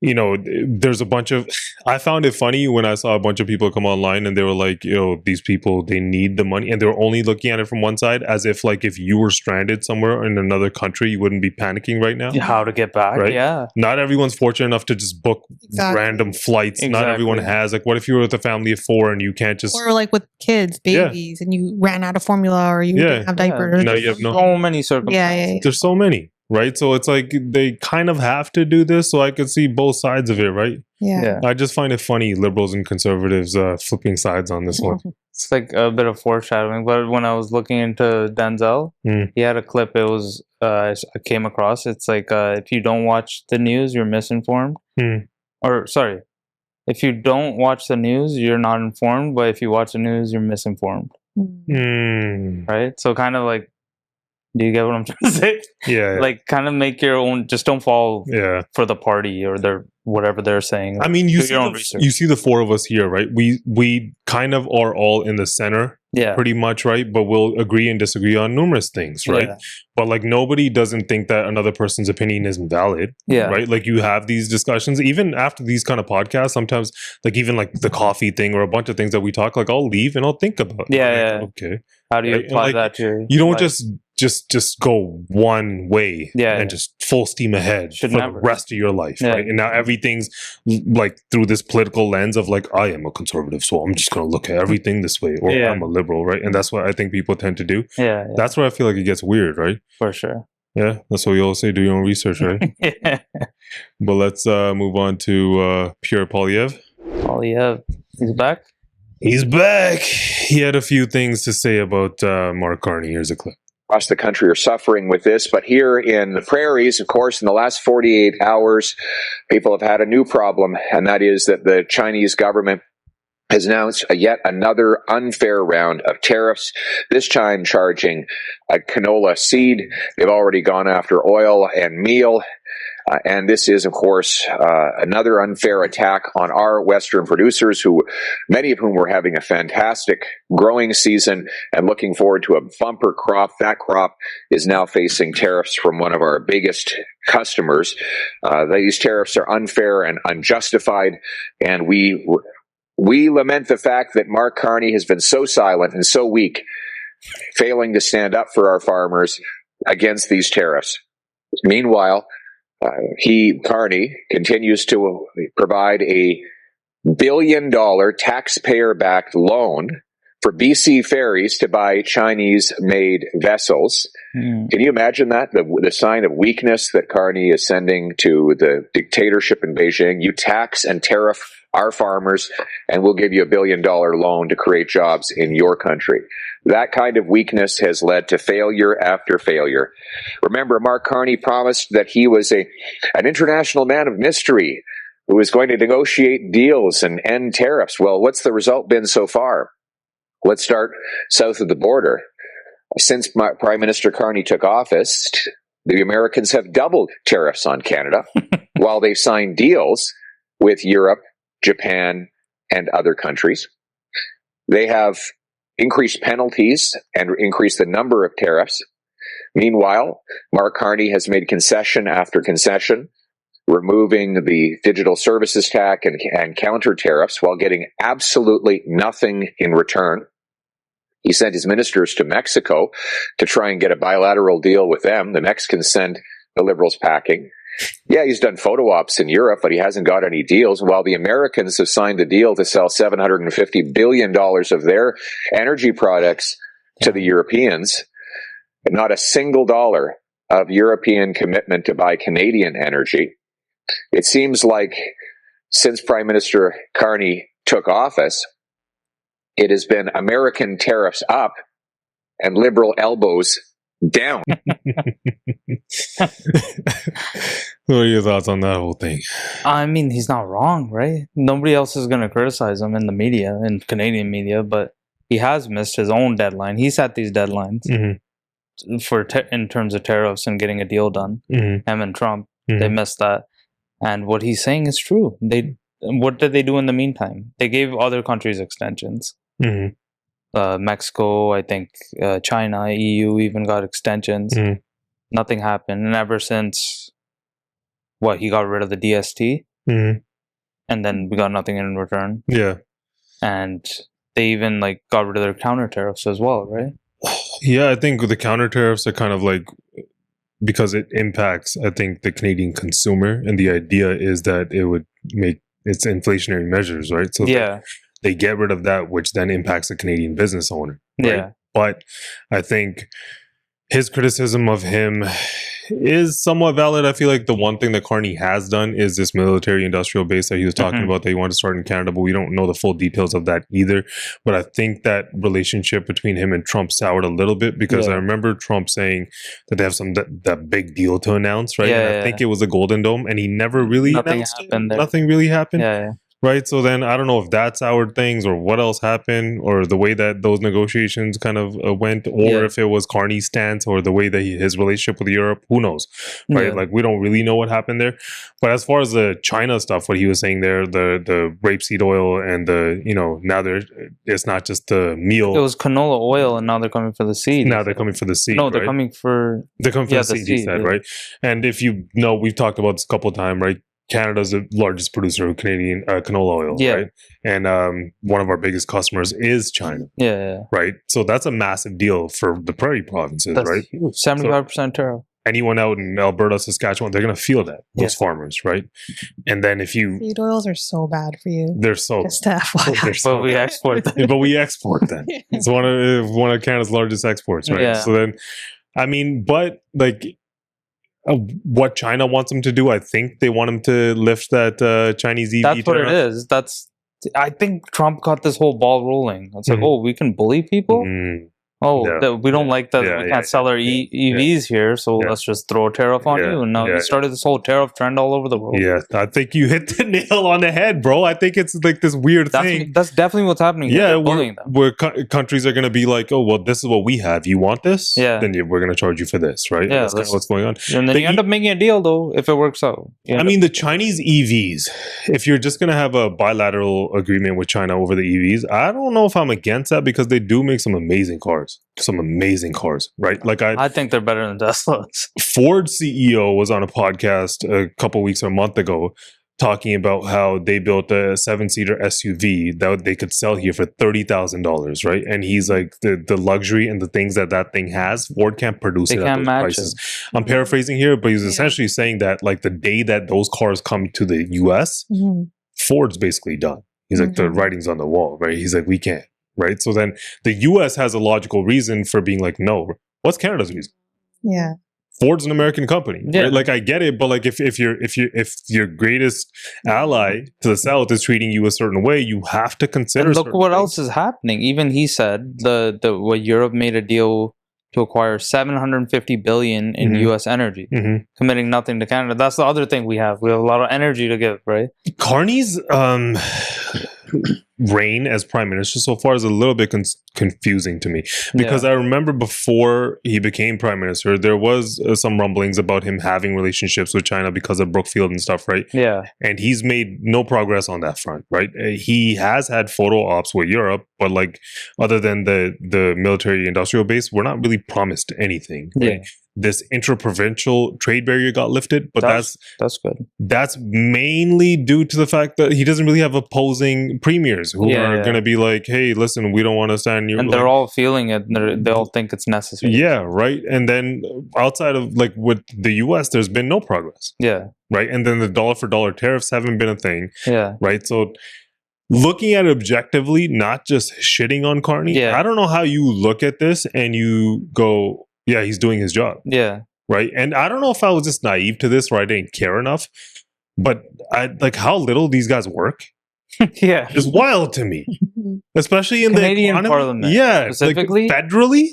you know, there's a bunch of, I found it funny when I saw a bunch of people come online and they were like, you know, these people, they need the money, and they were only looking at it from one side, as if like if you were stranded somewhere in another country, you wouldn't be panicking right now. How to get back. Right? Yeah. Not everyone's fortunate enough to just book random flights. Not everyone has. Like, what if you were with a family of 4 and you can't just. Or like with kids, babies, and you ran out of formula or you didn't have diapers. No, you have so many circumstances. There's so many. Right. So it's like they kind of have to do this. So I could see both sides of it. Right. Yeah. I just find it funny, liberals and conservatives flipping sides on this one. It's like a bit of foreshadowing. But when I was looking into Denzel, he had a clip. It was I came across. It's like if you don't watch the news, you're misinformed. Or sorry, if you don't watch the news, you're not informed. But if you watch the news, you're misinformed. Right. So kind of like. Do you get what I'm trying to say? Yeah. Like, kind of make your own. Just don't fall for the party or their whatever they're saying. I mean, you see the 4 of us here, right? We kind of are all in the center, pretty much, right? But we'll agree and disagree on numerous things, right? But like nobody doesn't think that another person's opinion isn't valid, right? Like you have these discussions even after these kind of podcasts. Sometimes, like even like the coffee thing or a bunch of things that we talk, like I'll leave and I'll think about it. Yeah. Okay. How do you apply that to your You don't just go one way and just full steam ahead for the rest of your life, right? And now everything's like through this political lens of like, I am a conservative, so I'm just going to look at everything this way, or I'm a liberal, right? And that's what I think people tend to do. That's where I feel like it gets weird, right? For sure. Yeah, that's what we always say, do your own research, right? But let's move on to Pierre Poilievre. Poilievre, he's back? He's back. He had a few things to say about Mark Carney. Here's a clip. Across the country are suffering with this, but here in the prairies, of course, in the last 48 hours, people have had a new problem, and that is that the Chinese government has announced yet another unfair round of tariffs, this time charging canola seed. They've already gone after oil and meal. And this is, of course, another unfair attack on our Western producers, many of whom were having a fantastic growing season and looking forward to a bumper crop. That crop is now facing tariffs from one of our biggest customers. These tariffs are unfair and unjustified, and we lament the fact that Mark Carney has been so silent and so weak, failing to stand up for our farmers against these tariffs. Meanwhile, Carney, continues to provide a $1 billion taxpayer-backed loan for BC Ferries to buy Chinese-made vessels. Can you imagine that? The sign of weakness that Carney is sending to the dictatorship in Beijing. You tax and tariff our farmers, and we'll give you $1 billion loan to create jobs in your country. That kind of weakness has led to failure after failure. Remember, Mark Carney promised that he was an international man of mystery, who was going to negotiate deals and end tariffs. Well, what's the result been so far? Let's start south of the border. Since Prime Minister Carney took office, the Americans have doubled tariffs on Canada while they've signed deals with Europe, Japan, and other countries. They have increased penalties and increased the number of tariffs. Meanwhile, Mark Carney has made concession after concession, removing the digital services tax and counter tariffs while getting absolutely nothing in return. He sent his ministers to Mexico to try and get a bilateral deal with them. The Mexicans send the Liberals packing. Yeah, he's done photo ops in Europe, but he hasn't got any deals, while the Americans have signed a deal to sell $750 billion of their energy products to the Europeans. Not a single dollar of European commitment to buy Canadian energy. It seems like since Prime Minister Carney took office, it has been American tariffs up and Liberal elbows down. What are your thoughts on that whole thing? I mean, he's not wrong, right? Nobody else is going to criticize him in the media, in Canadian media, but he has missed his own deadline. He set these deadlines in terms of tariffs and getting a deal done. Him and Trump, they missed that. And what he's saying is true. What did they do in the meantime? They gave other countries extensions. Mexico, I think, China, EU even got extensions. Nothing happened. And ever since, he got rid of the DST? And then we got nothing in return. Yeah. And they even got rid of their counter tariffs as well, right? Yeah, I think the counter tariffs are kind of because it impacts, I think, the Canadian consumer. And the idea is that it would make it's inflationary measures, right? So they get rid of that, which then impacts the Canadian business owner. Right? Yeah. But I think his criticism of him is somewhat valid. I feel like the one thing that Carney has done is this military industrial base that he was talking about that he wanted to start in Canada, but we don't know the full details of that either. But I think that relationship between him and Trump soured a little bit because I remember Trump saying that they have that big deal to announce, right? I think it was a Golden Dome, and he never really announced it. Nothing really happened. Right. So then I don't know if that's soured things or what else happened or the way that those negotiations kind of went, or if it was Carney's stance or the way that his relationship with Europe, who knows? Right. We don't really know what happened there. But as far as the China stuff, what he was saying there, the rapeseed oil and now it's not just the meal. It was canola oil and now they're coming for the seed. Now they're coming for the seed. No, they're coming for the seed, he said, right? And if you know, we've talked about this a couple of times, right? Canada's the largest producer of Canadian canola oil, right? And one of our biggest customers is China. Right? So that's a massive deal for the prairie provinces, right? 75% tariff. Anyone out in Alberta, Saskatchewan, they're going to feel that, those farmers, right? And then if you... Seed oils are so bad for you. They're so... Just to FYI. But we export them. But we export them. It's one of Canada's largest exports, right? So then, I mean, but what China wants them to do, I think they want them to lift that Chinese EV. That's what it is. I think Trump got this whole ball rolling. It's we can bully people. We don't like that. We can't sell our EVs here, so let's just throw a tariff on you. And now he started this whole tariff trend all over the world. Yeah, I think you hit the nail on the head, bro. I think it's this weird thing. That's definitely what's happening. Yeah, where countries are going to be like, oh, well, this is what we have. You want this? Yeah. Then we're going to charge you for this, right? Yeah, that's kind of what's going on. And then you end up making a deal, though, if it works out. I mean, the Chinese EVs, if you're just going to have a bilateral agreement with China over the EVs, I don't know if I'm against that because they do make some amazing cars. Right? I think they're better than Teslas. Ford's CEO was on a podcast a couple weeks or a month ago talking about how they built a 7-seater SUV that they could sell here for $30,000, right? And he's like, the luxury and the things that thing has, Ford can't produce it at those prices. I'm paraphrasing here, but he's essentially saying that the day that those cars come to the US, Ford's basically done. He's like, the writing's on the wall, right? He's like, we can't. Right. So then the US has a logical reason for being like, no. What's Canada's reason? Yeah. Ford's an American company. Yeah. Right? I get it, but if your greatest ally to the South is treating you a certain way, you have to consider. And look what else is happening. Even he said what Europe made a deal to acquire $750 billion in U.S. energy, committing nothing to Canada. That's the other thing we have. We have a lot of energy to give, right? Carney's reign as prime minister so far is a little bit confusing to me, because I remember before he became prime minister, there was some rumblings about him having relationships with China because of Brookfield and stuff, right? Yeah. And he's made no progress on that front, right? He has had photo ops with Europe, but like other than the military industrial base, we're not really promised anything. Right? Yeah. This interprovincial trade barrier got lifted, but that's good. That's mainly due to the fact that he doesn't really have opposing premiers who are going to be like, hey, listen, we don't want to stand you. And they're all feeling it. They all think it's necessary. Yeah, right. And then outside of like with the US, there's been no progress. Yeah. Right. And then the dollar for dollar tariffs haven't been a thing. Yeah. Right. So looking at it objectively, not just shitting on Carney, I don't know how you look at this and you go, yeah, he's doing his job. Yeah. Right. And I don't know if I was just naive to this or I didn't care enough, but I like how little these guys work. Yeah. It's wild to me, especially in Canadian the economy. Parliament. Yeah. Specifically. Like federally.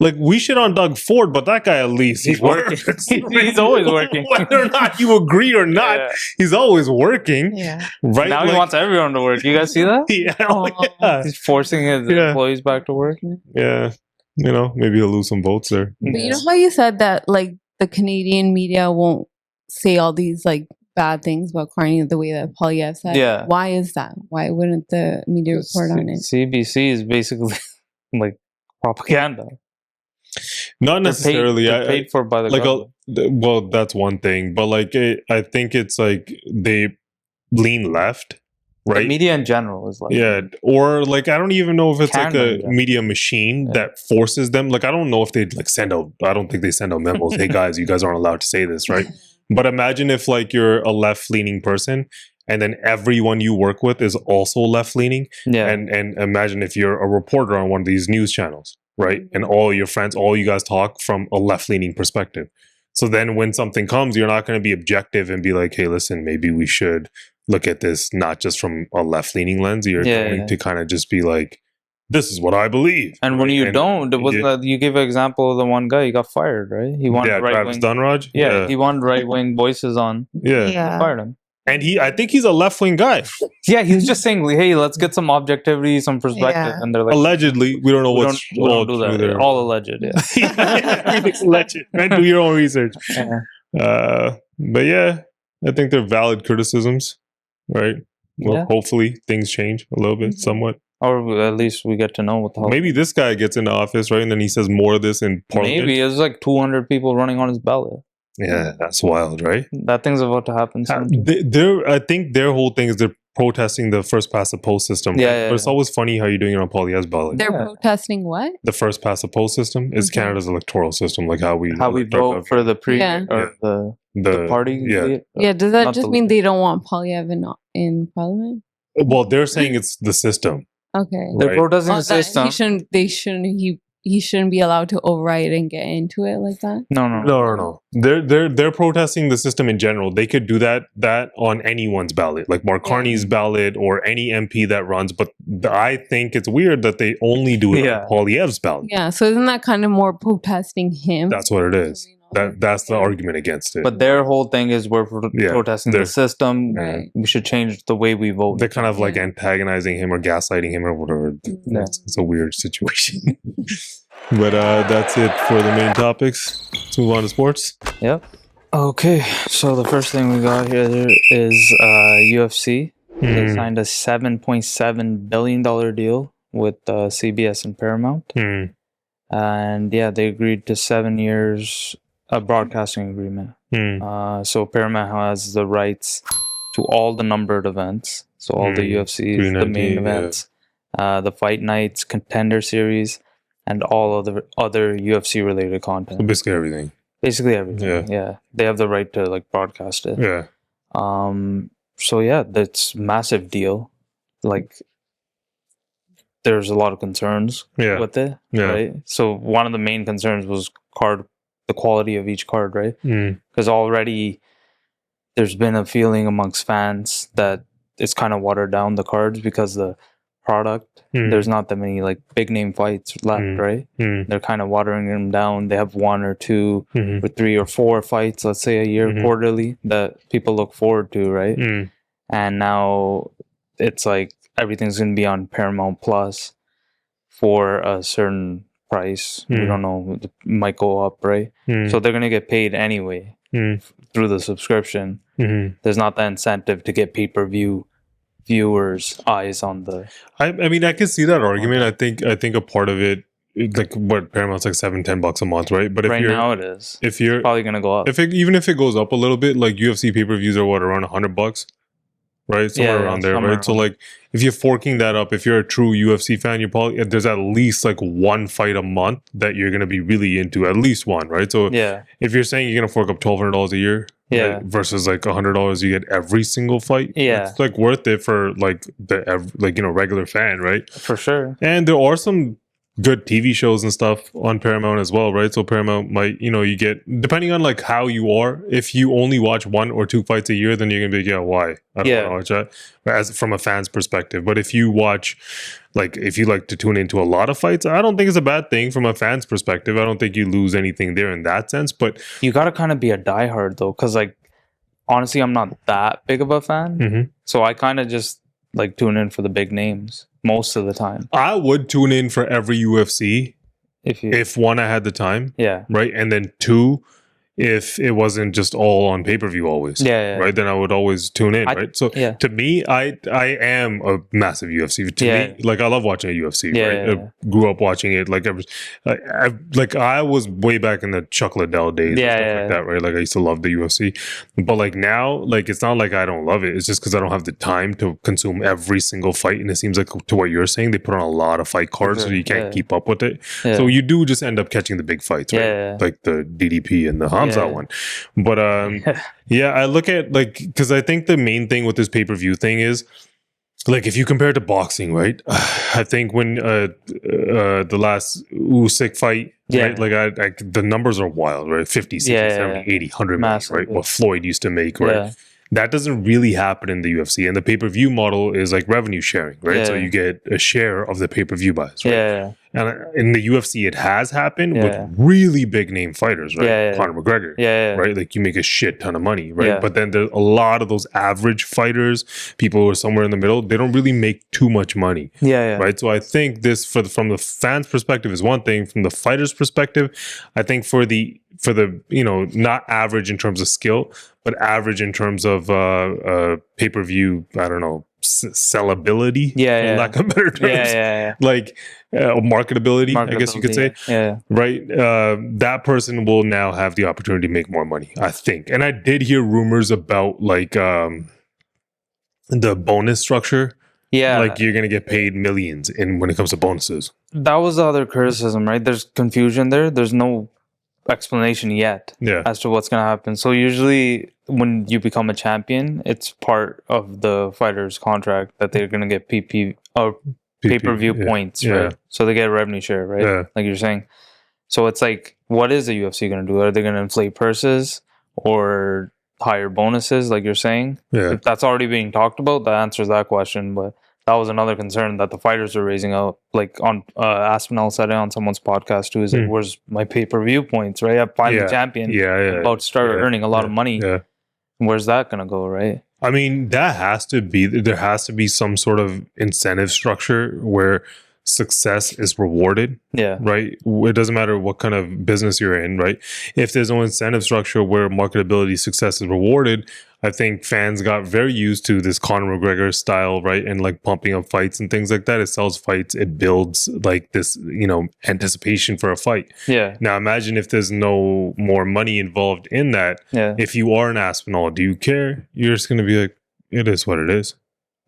Like we shit on Doug Ford, but that guy at least he's working. He's always working. Whether or not you agree or not, he's always working. Yeah. Right. Now he wants everyone to work. You guys see that? Yeah. He's forcing his employees back to work. Yeah. You know, maybe he'll lose some votes there. But you know how you said that like the Canadian media won't say all these like bad things about Carney the way that Poilievre said? Yeah. Why is that? Why wouldn't the media report on it? CBC is basically like propaganda. Not necessarily. They're paid for by the government. Well, that's one thing, but like I think it's like they lean left. Right. The media in general is like, or like I don't even know if it's Canada, like a media machine that forces them. Like I don't know if they'd like send out. I don't think they send out memos. Hey guys, you guys aren't allowed to say this, right? But imagine if like you're a left leaning person, and then everyone you work with is also left leaning. Yeah. And imagine if you're a reporter on one of these news channels, right? And all your friends, all you guys talk from a left leaning perspective. So then when something comes, you're not going to be objective and be like, hey, listen, maybe we should look at this not just from a left-leaning lens. You're going to kind of just be like, this is what I believe. And when you don't, you give an example of the one guy, he got fired, right? He wanted Travis Dunraj. Yeah, he wanted right-wing voices on. Yeah. They fired him. And I think he's a left-wing guy. Yeah, he was just saying, hey, let's get some objectivity, some perspective. Yeah. And they're like, allegedly, we don't know what's all do that. There. All alleged, It's alleged. Man, do your own research. But yeah, I think they're valid criticisms, right? Well, hopefully things change a little bit, somewhat. Or at least we get to know what the hell. Maybe this guy gets into office, right? And then he says more of this in Parliament. Maybe. There's like 200 people running on his ballot. Yeah, that's wild, right? That thing's about to happen soon. I think their whole thing is they're protesting the first past the post system. Right? Yeah, but it's always funny how you're doing it on Poilievre's ballot. They're protesting what? The first past the post system is Canada's electoral system, like how we vote for the the party. Yeah. Does that just mean they don't want Poilievre in Parliament? Well, they're saying it's the system. Okay, they're protesting the system. He shouldn't be allowed to override and get into it like that. No. They're protesting the system in general. They could do that on anyone's ballot, like Mark Carney's ballot or any MP that runs. But I think it's weird that they only do it on Poilievre's ballot. Yeah. So isn't that kind of more protesting him? That's what it is. That's the argument against it. But their whole thing is we're protesting the system. Right. We should change the way we vote. They're kind of like antagonizing him or gaslighting him or whatever. It's a weird situation. But that's it for the main topics. Let's move on to sports. Yep. Okay, so the first thing we got here is UFC. They signed a $7.7 billion deal with CBS and Paramount. And they agreed to 7 years a broadcasting agreement. So Paramount has the rights to all the numbered events. So all the UFC, the main events, the fight nights, contender series, and all of the other UFC related content. So basically everything. Basically everything. Yeah. They have the right to like broadcast it. Yeah. So that's a massive deal. Like there's a lot of concerns with it. Yeah. Right. So one of the main concerns was the quality of each card, right? Because already there's been a feeling amongst fans that it's kind of watered down the cards because the product. There's not that many like big name fights left, right? They're kind of watering them down. They have 1 or 2 or 3 or 4 fights, let's say a year quarterly, that people look forward to, right? And now it's like everything's going to be on Paramount Plus for a certain price. We don't know, it might go up, right? So they're going to get paid anyway through the subscription. There's not the incentive to get pay-per-view viewers' eyes on the. I mean, I can see that argument. I think a part of it, like what Paramount's like $7-10 a month, right? But if right now it is. If you're, it's probably gonna go up. Even if it goes up a little bit, like UFC pay-per-views are what, around $100, right? Somewhere around there, right? So like, if you're forking that up, if you're a true UFC fan, you're probably, there's at least like 1 fight a month that you're gonna be really into, at least one, right? So if you're saying you're gonna fork up $1,200 a year. Right, versus like $100 you get every single fight. It's like worth it for like the regular fan, right? For sure. And there are some good TV shows and stuff on Paramount as well, right? So Paramount might, you get, depending on like how you are, if you only watch 1 or 2 fights a year, then you're gonna be like, why? I don't want to watch that, as from a fan's perspective. But if you watch, like, if you like to tune into a lot of fights, I don't think it's a bad thing from a fan's perspective. I don't think you lose anything there in that sense. But you got to kind of be a diehard though, because like, honestly, I'm not that big of a fan. So I kind of just like tune in for the big names most of the time. I would tune in for every UFC if 1, I had the time. Right. And then 2, if it wasn't just all on pay-per-view always. Right. Then I would always tune in. Right. So to me, I am a massive UFC. To me, like, I love watching a UFC. Right. I grew up watching it. Like, I was way back in the Chuck Liddell days. And stuff like that. Right. Like, I used to love the UFC. But like now, like, it's not like I don't love it. It's just because I don't have the time to consume every single fight. And it seems like, to what you're saying, they put on a lot of fight cards, so you can't keep up with it. So you do just end up catching the big fights, right? Like the DDP and the Khamzat one. But I look at, like, because I think the main thing with this pay-per-view thing is, like, if you compare it to boxing, right? I think when the last Usyk fight, right? Like, the numbers are wild, right? 50, 60, 70, 80, 100 million, right? What Floyd used to make, right? That doesn't really happen in the UFC. And the pay-per-view model is like revenue sharing, right? So you get a share of the pay-per-view buys, right? And in the UFC, it has happened with really big name fighters, right? Conor McGregor, right? Like, you make a shit ton of money, right? But then there's a lot of those average fighters, people who are somewhere in the middle, they don't really make too much money, right? So I think this, from the fans' perspective, is one thing. From the fighter's perspective, I think for the not average in terms of skill, but average in terms of pay-per-view, I don't know, sellability, for lack of better terms, like marketability, I guess you could say, right? That person will now have the opportunity to make more money, I think. And I did hear rumors about like the bonus structure. Like, you're gonna get paid millions when it comes to bonuses. That was the other criticism, right? There's confusion there. There's no explanation yet as to what's going to happen. So usually when you become a champion, it's part of the fighter's contract that they're going to get pay-per-view points, right? So they get a revenue share, right? Like you're saying. So it's like, what is the UFC going to do? Are they going to inflate purses or higher bonuses, like you're saying? If that's already being talked about, that answers that question. But that was another concern that the fighters were raising out. Like, on Aspinall said it on someone's podcast too, is like, where's my pay-per-view points, right? I'm finally champion. About to start earning a lot of money. Where's that going to go, right? I mean, there has to be some sort of incentive structure where success is rewarded, right? It doesn't matter what kind of business you're in, right? If there's no incentive structure where marketability success is rewarded, I think fans got very used to this Conor McGregor style, right? And like pumping up fights and things like that. It sells fights. It builds like this, anticipation for a fight. Now imagine if there's no more money involved in that. If you are an Aspinall, do you care? You're just going to be like, it is what it is.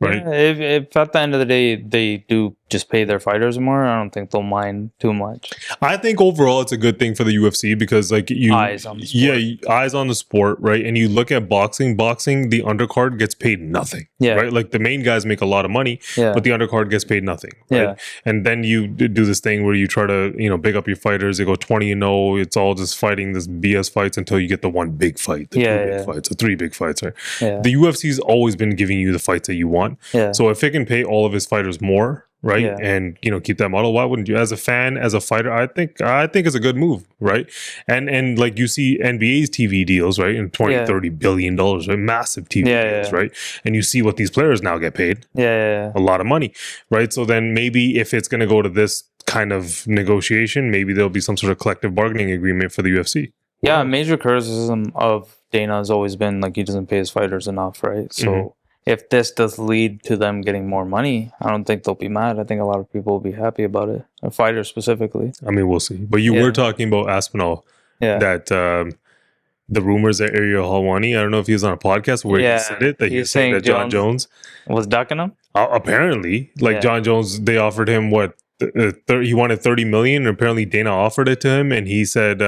Right. If at the end of the day they do just pay their fighters more, I don't think they'll mind too much. I think overall it's a good thing for the UFC because, like, eyes on the sport. Eyes on the sport, right? And you look at boxing, the undercard gets paid nothing, right? Like, the main guys make a lot of money, but the undercard gets paid nothing, right? And then you do this thing where you try to, big up your fighters. They go 20-0. It's all just fighting this BS fights until you get the one big fight, the 2 big fights, the 3 big fights, right? The UFC's always been giving you the fights that you want. So if it can pay all of its fighters more, right? And keep that model. Why wouldn't you? As a fan, as a fighter, I think it's a good move, right? And like you see NBA's TV deals, right, in $20-30 billion, right? Massive TV deals, right? And you see what these players now get paid, a lot of money, right? So then maybe if it's going to go to this kind of negotiation, maybe there'll be some sort of collective bargaining agreement for the UFC. Yeah, major criticism of Dana has always been like he doesn't pay his fighters enough, right? So if this does lead to them getting more money, I don't think they'll be mad. I think a lot of people will be happy about it. Fighters specifically. I mean, we'll see. But you were talking about Aspinall, that the rumors that Ariel Helwani, I don't know if he was on a podcast where he said it, that he's saying that John Jones was ducking him. Apparently, John Jones, they offered him what? He wanted $30 million, and apparently Dana offered it to him, and he said.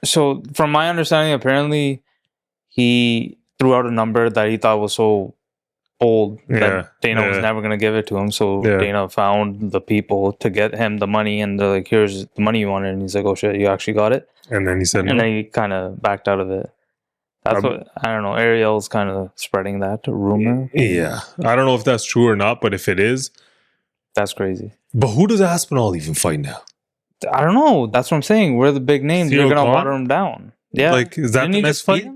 So, from my understanding, apparently he threw out a number that he thought was so old that Dana was never going to give it to him. So Dana found the people to get him the money, and they're like, "Here's the money you wanted," and he's like, "Oh shit, you actually got it." And then he said, and then he kind of backed out of it. That's what I don't know. Ariel's kind of spreading that rumor. Yeah, I don't know if that's true or not, but if it is, that's crazy. But who does Aspinall even fight now? I don't know. That's what I'm saying. We're the big names. You're gonna water him down. Yeah. Like, is that the next fight?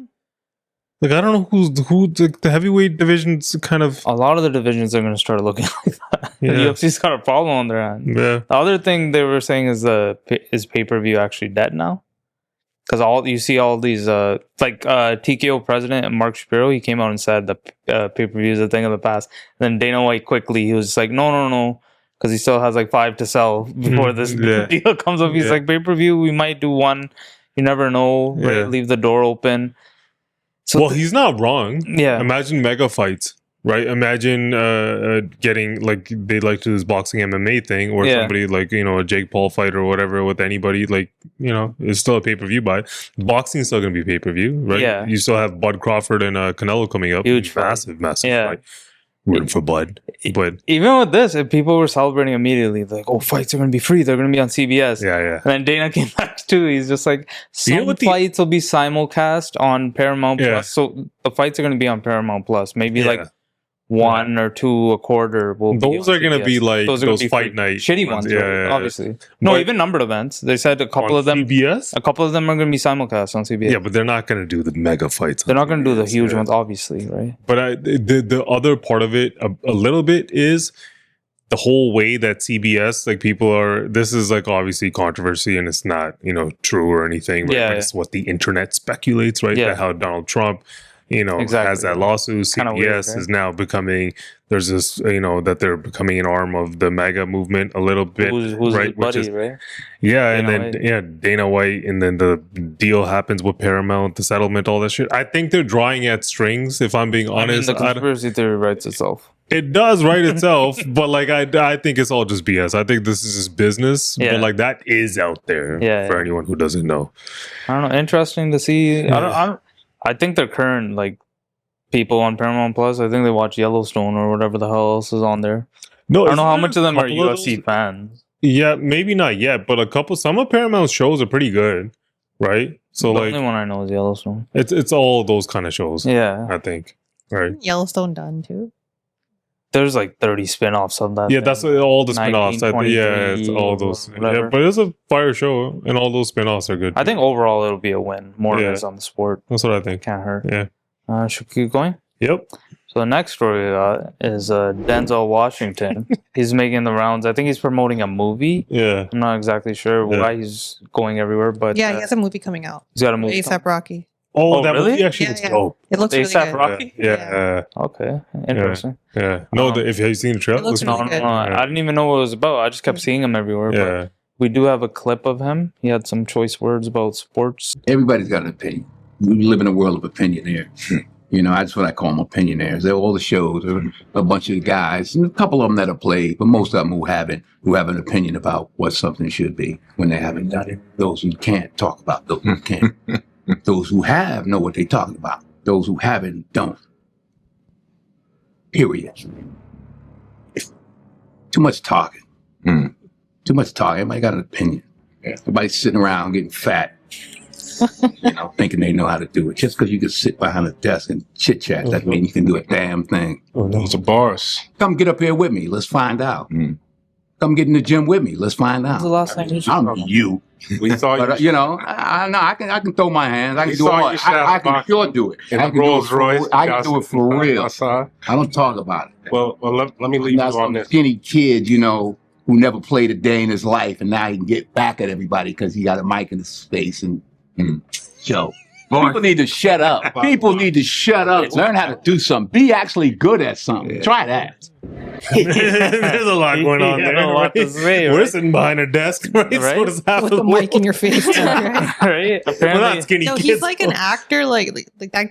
Like, I don't know who the heavyweight division's kind of. A lot of the divisions are gonna start looking like that. The UFC's got a problem on their hand. Yeah. The other thing they were saying is is pay-per-view actually dead now? Because you see all these TKO president and Mark Shapiro, he came out and said the pay-per-view is a thing of the past. And then Dana White quickly, he was just like, no. Because he still has like 5 to sell before this deal comes up. He's like, pay-per-view, we might do one. You never know. Right? Leave the door open. So he's not wrong. Yeah. Imagine mega fights, right? Imagine getting, like, they like to do this boxing MMA thing, or somebody like, a Jake Paul fight or whatever with anybody, like, it's still a pay-per-view buy. Boxing is still going to be pay-per-view, right? Yeah. You still have Bud Crawford and Canelo coming up. Huge massive fight. Rooting for Bud. But even with this, if people were celebrating immediately, like, oh, fights are going to be free. They're going to be on CBS. Yeah. And then Dana came back too. He's just like, some fights will be simulcast on Paramount Plus. So the fights are going to be on Paramount Plus. Maybe like 1 or 2 a quarter will be. Those are going to be like those fight night shitty ones, obviously. No, even numbered events. They said a couple of them. CBS? A couple of them are going to be simulcast on CBS. Yeah, but they're not going to do the mega fights. They're not going to do the huge ones, obviously, right? But the other part of it, a little bit, is the whole way that CBS, like, people are. This is like obviously controversy, and it's not true or anything. Right? But it's what the internet speculates, right? That how Donald Trump. Has that lawsuit. CBS weird, right? Is now becoming. There's this, that they're becoming an arm of the MAGA movement a little bit, who's right? Buddy, right? Yeah, Dana and then Dana White, and then the deal happens with Paramount, the settlement, all that shit. I think they're drawing at strings. If I'm being honest, the conspiracy theory writes itself. It does write itself, but like I think it's all just BS. I think this is just business, but like that is out there for anyone who doesn't know. I don't know. Interesting to see. I think the current people on Paramount Plus, I think they watch Yellowstone or whatever the hell else is on there. No, I don't know how much of them are UFC fans. Yeah, maybe not yet, but some of Paramount's shows are pretty good, right? So the only one I know is Yellowstone. It's all those kind of shows. Yeah, I think. Right. Yellowstone done too. There's like 30 spin-offs of that. Yeah, that's all the spin-offs. It's all those. Yeah, but it's a fire show, and all those spin-offs are good. I think overall it'll be a win. More eyes on the sport. That's what I think. Can't hurt. Yeah. Should we keep going? Yep. So the next story is Denzel Washington. He's making the rounds. I think he's promoting a movie. Yeah. I'm not exactly sure why he's going everywhere, but he has a movie coming out. He's got a movie. A$AP Rocky. Oh, that really? movie actually looks dope. It looks really A$AP good. Rocky? Yeah. Okay. Interesting. Yeah. No, if you seen the trailer, it looks really good. I didn't even know what it was about. I just kept seeing him everywhere. Yeah. But we do have a clip of him. He had some choice words about sports. Everybody's got an opinion. We live in a world of opinionaires. That's what I call them, opinionaires. They're all the shows, a bunch of guys, and a couple of them that have played, but most of them who have an opinion about what something should be when they haven't done it. Those who can't talk about, those who can't. Those who have know what they're talking about. Those who haven't don't. Period. Too much talking. Too much talking. Everybody got an opinion. Everybody's sitting around getting fat. Thinking they know how to do it. Just because you can sit behind a desk and chit chat doesn't mean you can do a damn thing. Oh, those are bars. Come get up here with me. Let's find out. Come get in the gym with me. Let's find out. The last time I'm you. We saw But you. I know I can throw my hands. I can We do saw it. you shadow I can box sure do it. in I the can do it Rolls Royce. for, I can do it for real. Outside. I don't talk about it. Well, let me leave I'm you not on some this. skinny kid, who never played a day in his life, and now he can get back at everybody because he got a mic in his face and show. People need to shut up. People need to shut up. Learn how to do something. Be actually good at something. Try that. There's a lot going on there. A lot to say, We're right? sitting behind a desk, right? Right? So does half With of the mic in your face. Right? Right? We're Apparently, not skinny No, kids. he's like an actor. Like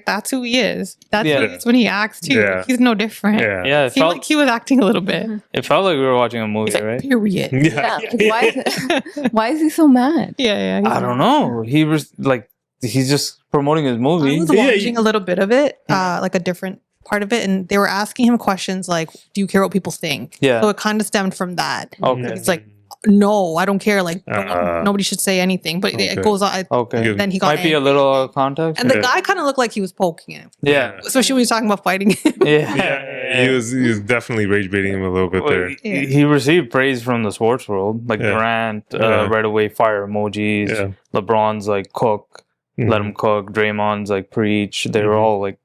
that's who he is. That's Yeah. who he is when he acts too. Yeah. He's no different. Yeah. yeah, it Seemed felt like he was acting a little bit. it felt like we were watching a movie, He's like, right? period. Yeah. Why is he so mad? Yeah. I don't know. He was like, he's just promoting his I movie. was watching a little bit of it, like a different part of it, and they were asking him questions like, "Do you care what people think?" Yeah. So it kind of stemmed from that. Okay. It's like, no, I don't care. Like, Uh-uh. nobody should say anything. But Okay. it goes on. Okay. Then he got Might be a angry. little context. And the Yeah. guy kind of looked like he was poking him, Yeah. especially when he was talking about fighting him. Yeah. Yeah, he was definitely rage baiting him a little bit Well, there. he received praise from the sports world, like Yeah. Durant, Yeah. right away fire emojis. Yeah. LeBron's like cook, let him cook. Draymond's like preach. They were all like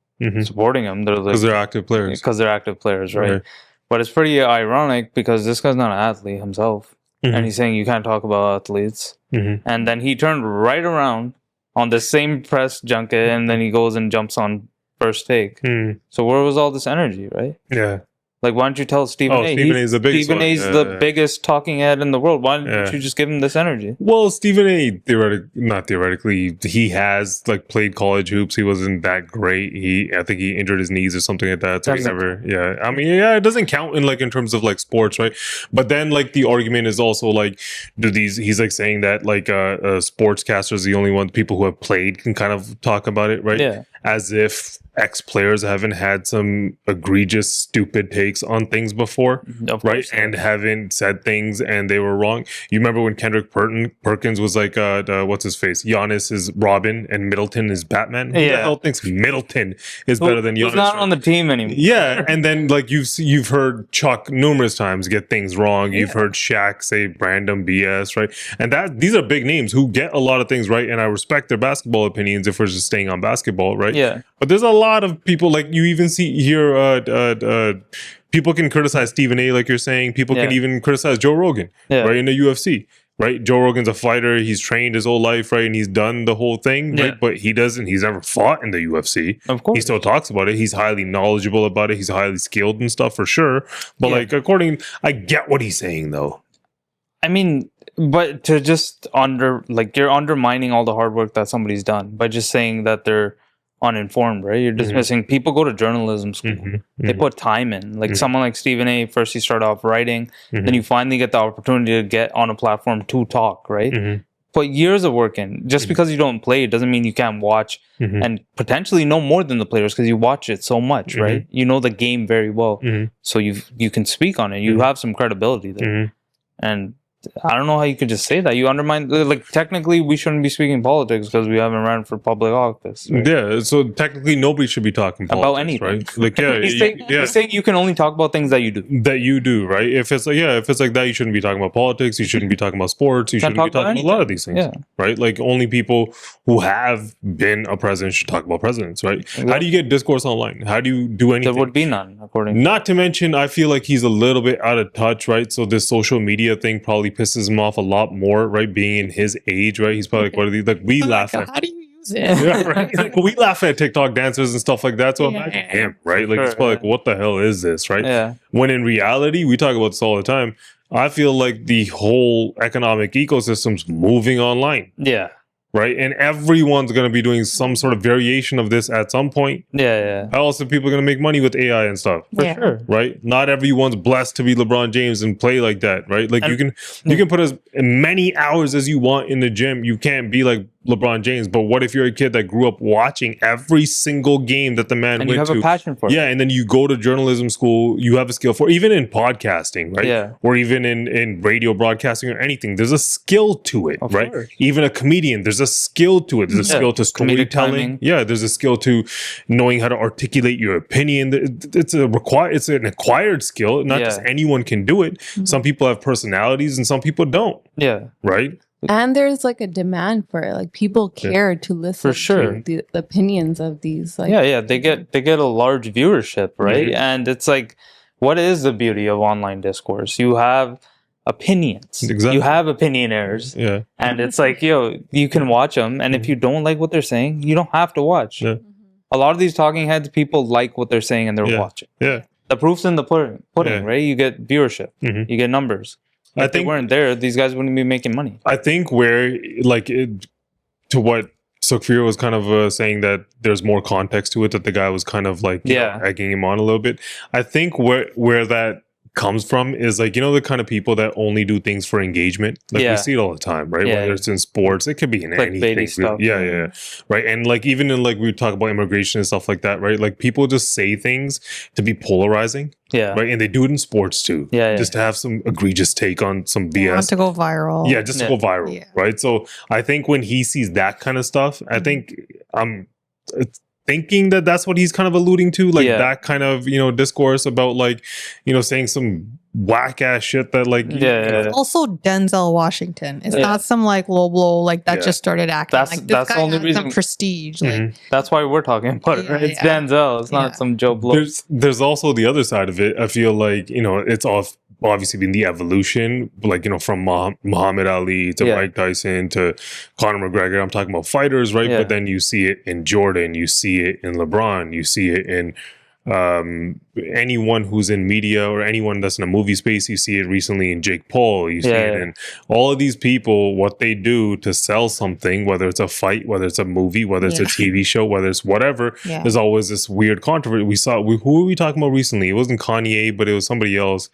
supporting him. They're like Because they're active players. because they're active players, right? Right. But it's pretty ironic because this guy's not an athlete himself, Mhm. and he's saying you can't talk about athletes. Mhm. And then he turned right around on the same press junket, and then he goes and jumps on First Take. Mm. So where was all this energy, right? Yeah. Like, why don't you tell Stephen Oh, A? Stephen A is the biggest Stephen one. A's Yeah, the yeah. biggest talking head in the world. Why don't Yeah. you just give him this energy? Well, Stephen A. Not theoretically, he has like played college hoops. He wasn't that great. I think he injured his knees or something like that. So he Doesn't never. Yeah, I mean, yeah, it doesn't count in terms of like sports, right? But then like the argument is also like, he's like saying that like sportscasters, the only people who have played can kind of talk about it, right? Yeah. As if ex-players haven't had some egregious, stupid takes on things before, Of right? course. And haven't said things and they were wrong. You remember when Kendrick Perkins was like, what's his face? Giannis is Robin and Middleton is Batman. Who the Yeah. hell thinks Middleton is better than Giannis? He's not on the team anymore. Yeah, and then like you've heard Chuck numerous times get things wrong. You've heard Shaq say random BS, right? And these are big names who get a lot of things right, and I respect their basketball opinions if we're just staying on basketball, right? Yeah. But there's a lot of people like you even see here. People can criticize Stephen A. like you're saying. People can Yeah. even criticize Joe Rogan, Yeah. right? In the UFC. Right, Joe Rogan's a fighter. He's trained his whole life, right, and he's done the whole thing, right. Yeah. But he's never fought in the UFC. Of course. He still talks about it. He's highly knowledgeable about it. He's highly skilled and stuff for sure. But Yeah. I get what he's saying though. I mean, but to just you're undermining all the hard work that somebody's done by just saying that they're uninformed, right? You're dismissing people go to journalism school. They put time in. Like someone like Stephen A, first he started off writing, then you finally get the opportunity to get on a platform to talk, right? Put years of work in. Just because you don't play, it doesn't mean you can't watch and potentially know more than the players because you watch it so much, right? You know the game very well. So you can speak on it. You have some credibility there. And I don't know how you could just say that. You undermine, like, technically we shouldn't be speaking politics because we haven't ran for public office. Right? Yeah, so technically nobody should be talking About politics, anything. right? Like, yeah, He's saying you can only talk about things that you do. that you do, right? If it's like that, you shouldn't be talking about politics. You shouldn't be talking about sports. You Can't shouldn't be talk about talking about a lot of these things, Yeah. right? Like only people who have been a president should talk about presidents, right? How do you get discourse online? How do you do anything? There would be none, according Not to mention, I feel like he's a little bit out of touch, right? So this social media thing probably pisses him off a lot more, right? Being in his age, right? He's probably like, what are these? Like we laugh at. How do you use it? Yeah, right. Like, we laugh at TikTok dancers and stuff like that. So imagine him, right? Like it's probably like, what the hell is this, right? Yeah. When in reality, we talk about this all the time. I feel like the whole economic ecosystem's moving online, Yeah. right? And everyone's going to be doing some sort of variation of this at some point. Yeah. How else are people going to make money with AI and stuff? For sure. Right? Not everyone's blessed to be LeBron James and play like that, right? Like And- you can put as many hours as you want in the gym. You can't be like LeBron James, but what if you're a kid that grew up watching every single game that the man And went you have to? a passion for it. Yeah, and then you go to journalism school, you have a skill for, even in podcasting, right? Yeah. Or even in radio broadcasting or anything, there's a skill to it, Of right? course. Even a comedian, there's a skill to it. There's a skill to Comedic storytelling. timing. Yeah, there's a skill to knowing how to articulate your opinion. It's an acquired skill. Not just anyone can do it. Some people have personalities and some people don't. Yeah. Right? And there's like a demand for it. Like people care to listen For sure. to the opinions of these. Like, They get a large viewership, right? And it's like, what is the beauty of online discourse? You have opinions. Exactly. You have opinionaires. Yeah. And it's like, you can watch them. And if you don't like what they're saying, you don't have to watch. Yeah. A lot of these talking heads, people like what they're saying and they're watching. Yeah. The proof's in the pudding, right? You get viewership. You get numbers. If they weren't there, these guys wouldn't be making money. I think where, to what Sukhvir was kind of saying, that there's more context to it, that the guy was kind of like, egging him on a little bit. I think where that comes from is like, the kind of people that only do things for engagement. Like we see it all the time, right? Whether it's in sports, it could be in anything. Stuff. Yeah. Right. And like, even in like, we talk about immigration and stuff like that, right? Like people just say things to be polarizing. Yeah. Right. And they do it in sports too. Yeah. Just to have some egregious take on some BS. Want to go viral. Yeah. Just to go viral. Yeah. Right. So I think when he sees that kind of stuff, I think thinking that that's what he's kind of alluding to, like that kind of, discourse about like, saying some whack ass shit that like, Also Denzel Washington. It's not some like low blow like that just started acting. That's like this the guy only has reason. some prestige. Like, That's why we're talking about it. Right? It's Denzel. It's not some Joe Blow. There's also the other side of it. I feel like, it's obviously been the evolution, like, from Muhammad Ali to Mike Tyson to Conor McGregor. I'm talking about fighters, right? But then you see it in Jordan, you see it in LeBron, you see it in anyone who's in media or anyone that's in a movie space. You see it recently in Jake Paul. You see it in all of these people, what they do to sell something, whether it's a fight, whether it's a movie, whether it's a TV show, whether it's whatever. There's always this weird controversy. Who were we talking about recently? It wasn't Kanye, but it was somebody else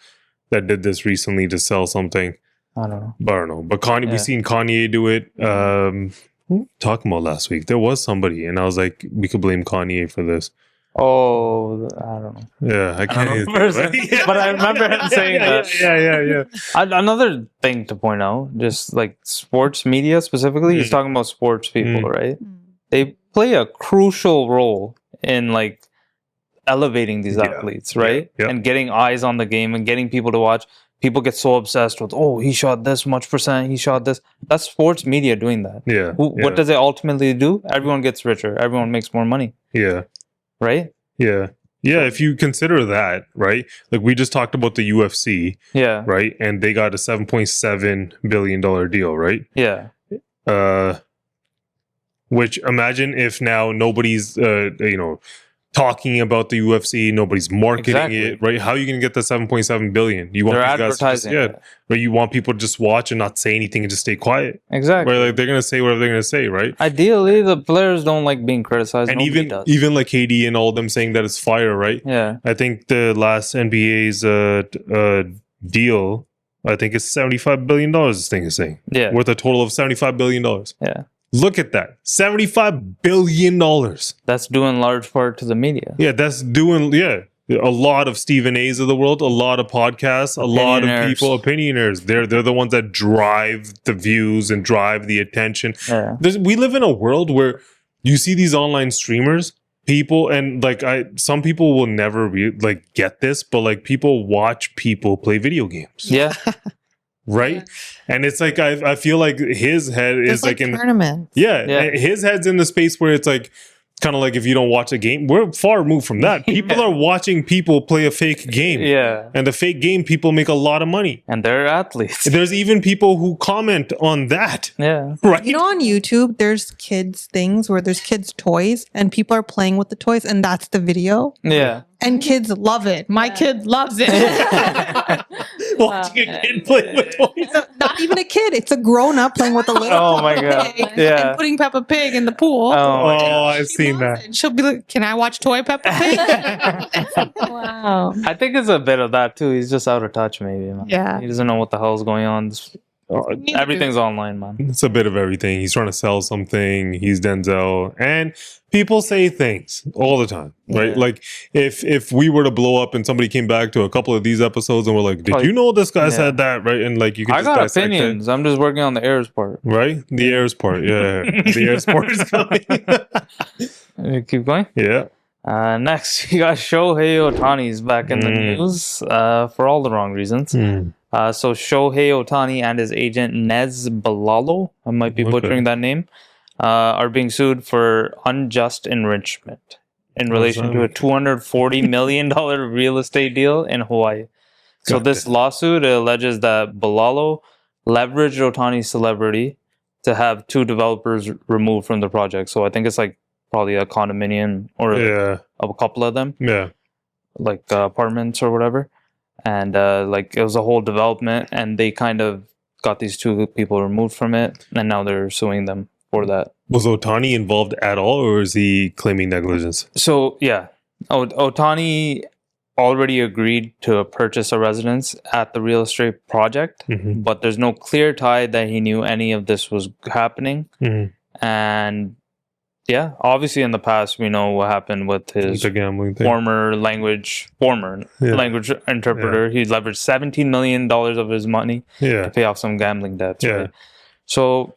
that did this recently to sell something. I don't know. But Kanye, we seen Kanye do it. Who were we talking about last week? There was somebody, and I was like, we could blame Kanye for this. Oh, I don't know. Yeah, I can't. But I remember him saying that. Yeah. Another thing to point out, just like sports media specifically, he's talking about sports people, right? They play a crucial role in like elevating these athletes, right? And getting eyes on the game and getting people to watch. People get so obsessed with, he shot this much %, he shot this. That's sports media doing that. What does it ultimately do? Everyone gets richer. Everyone makes more money. Yeah. Right? Yeah. If you consider that, right? Like we just talked about the UFC. Yeah. Right? And they got a $7.7 billion deal, right? Yeah. Which imagine if now nobody's, talking about the UFC, nobody's marketing it, right? How are you going to get the 7.7 billion? You want They're these guys advertising. to just, but you want people to just watch and not say anything and just stay quiet. Exactly. Right? Like they're going to say whatever they're going to say, right? Ideally, the players don't like being criticized. And Nobody does. even like KD and all of them saying that it's fire, right? Yeah. I think the last NBA's deal, I think it's $75 billion. This thing is saying, worth a total of $75 billion. Yeah. Look at that. $75 billion. That's due in large part to the media. Yeah, that's doing, a lot of Stephen A's of the world, a lot of podcasts, a lot of people, opinionaires. They're the ones that drive the views and drive the attention. Yeah. We live in a world where you see these online streamers, people, and like some people will never get this, but like people watch people play video games. Yeah. Right? And it's like I feel like his head is like in tournament. His head's in the space where it's like kind of like if you don't watch a game, we're far removed from that. People are watching people play a fake game. Yeah. And the fake game, people make a lot of money. And they're athletes. There's even people who comment on that. Yeah. Right. On YouTube, there's kids things where there's kids toys and people are playing with the toys and that's the video. Yeah. And kids love it. My kid loves it. Watching a kid play with toys. Not even a kid. It's a grown up playing with a little Oh my God. Pig Yeah. and putting Peppa Pig in the pool. Oh, I've seen that. And she'll be like, "Can I watch Toy Peppa Pig?" Wow. I think it's a bit of that too. He's just out of touch, maybe. Man. Yeah. He doesn't know what the hell's going on. Everything's online, man. It's a bit of everything. He's trying to sell something. He's Denzel, and people say things all the time, right? Yeah. Like if we were to blow up and somebody came back to a couple of these episodes and we're like, "Did you know this guy said that?" Right? And like you can I just got dissect it. opinions. I'm just working on the heirs part. Right? The heirs part, yeah. The heirs part is coming. Keep going. Yeah. Next, you got Shohei Ohtani's back in the news for all the wrong reasons. So Shohei Ohtani and his agent Nez Balalo, I might be butchering that name, are being sued for unjust enrichment in relation to a $240 million real estate deal in Hawaii. So this lawsuit alleges that Balalo leveraged Ohtani's celebrity to have 2 developers removed from the project. So I think it's like probably a condominium or of a couple of them. Yeah. Like apartments or whatever. And like it was a whole development, and they kind of got these 2 people removed from it, and now they're suing them for that. Was Ohtani involved at all, or is he claiming negligence? So yeah, Ohtani already agreed to purchase a residence at the real estate project, but there's no clear tie that he knew any of this was happening. And yeah, obviously in the past we know what happened with his former language interpreter. He leveraged $17 million of his money to pay off some gambling debts. Right? So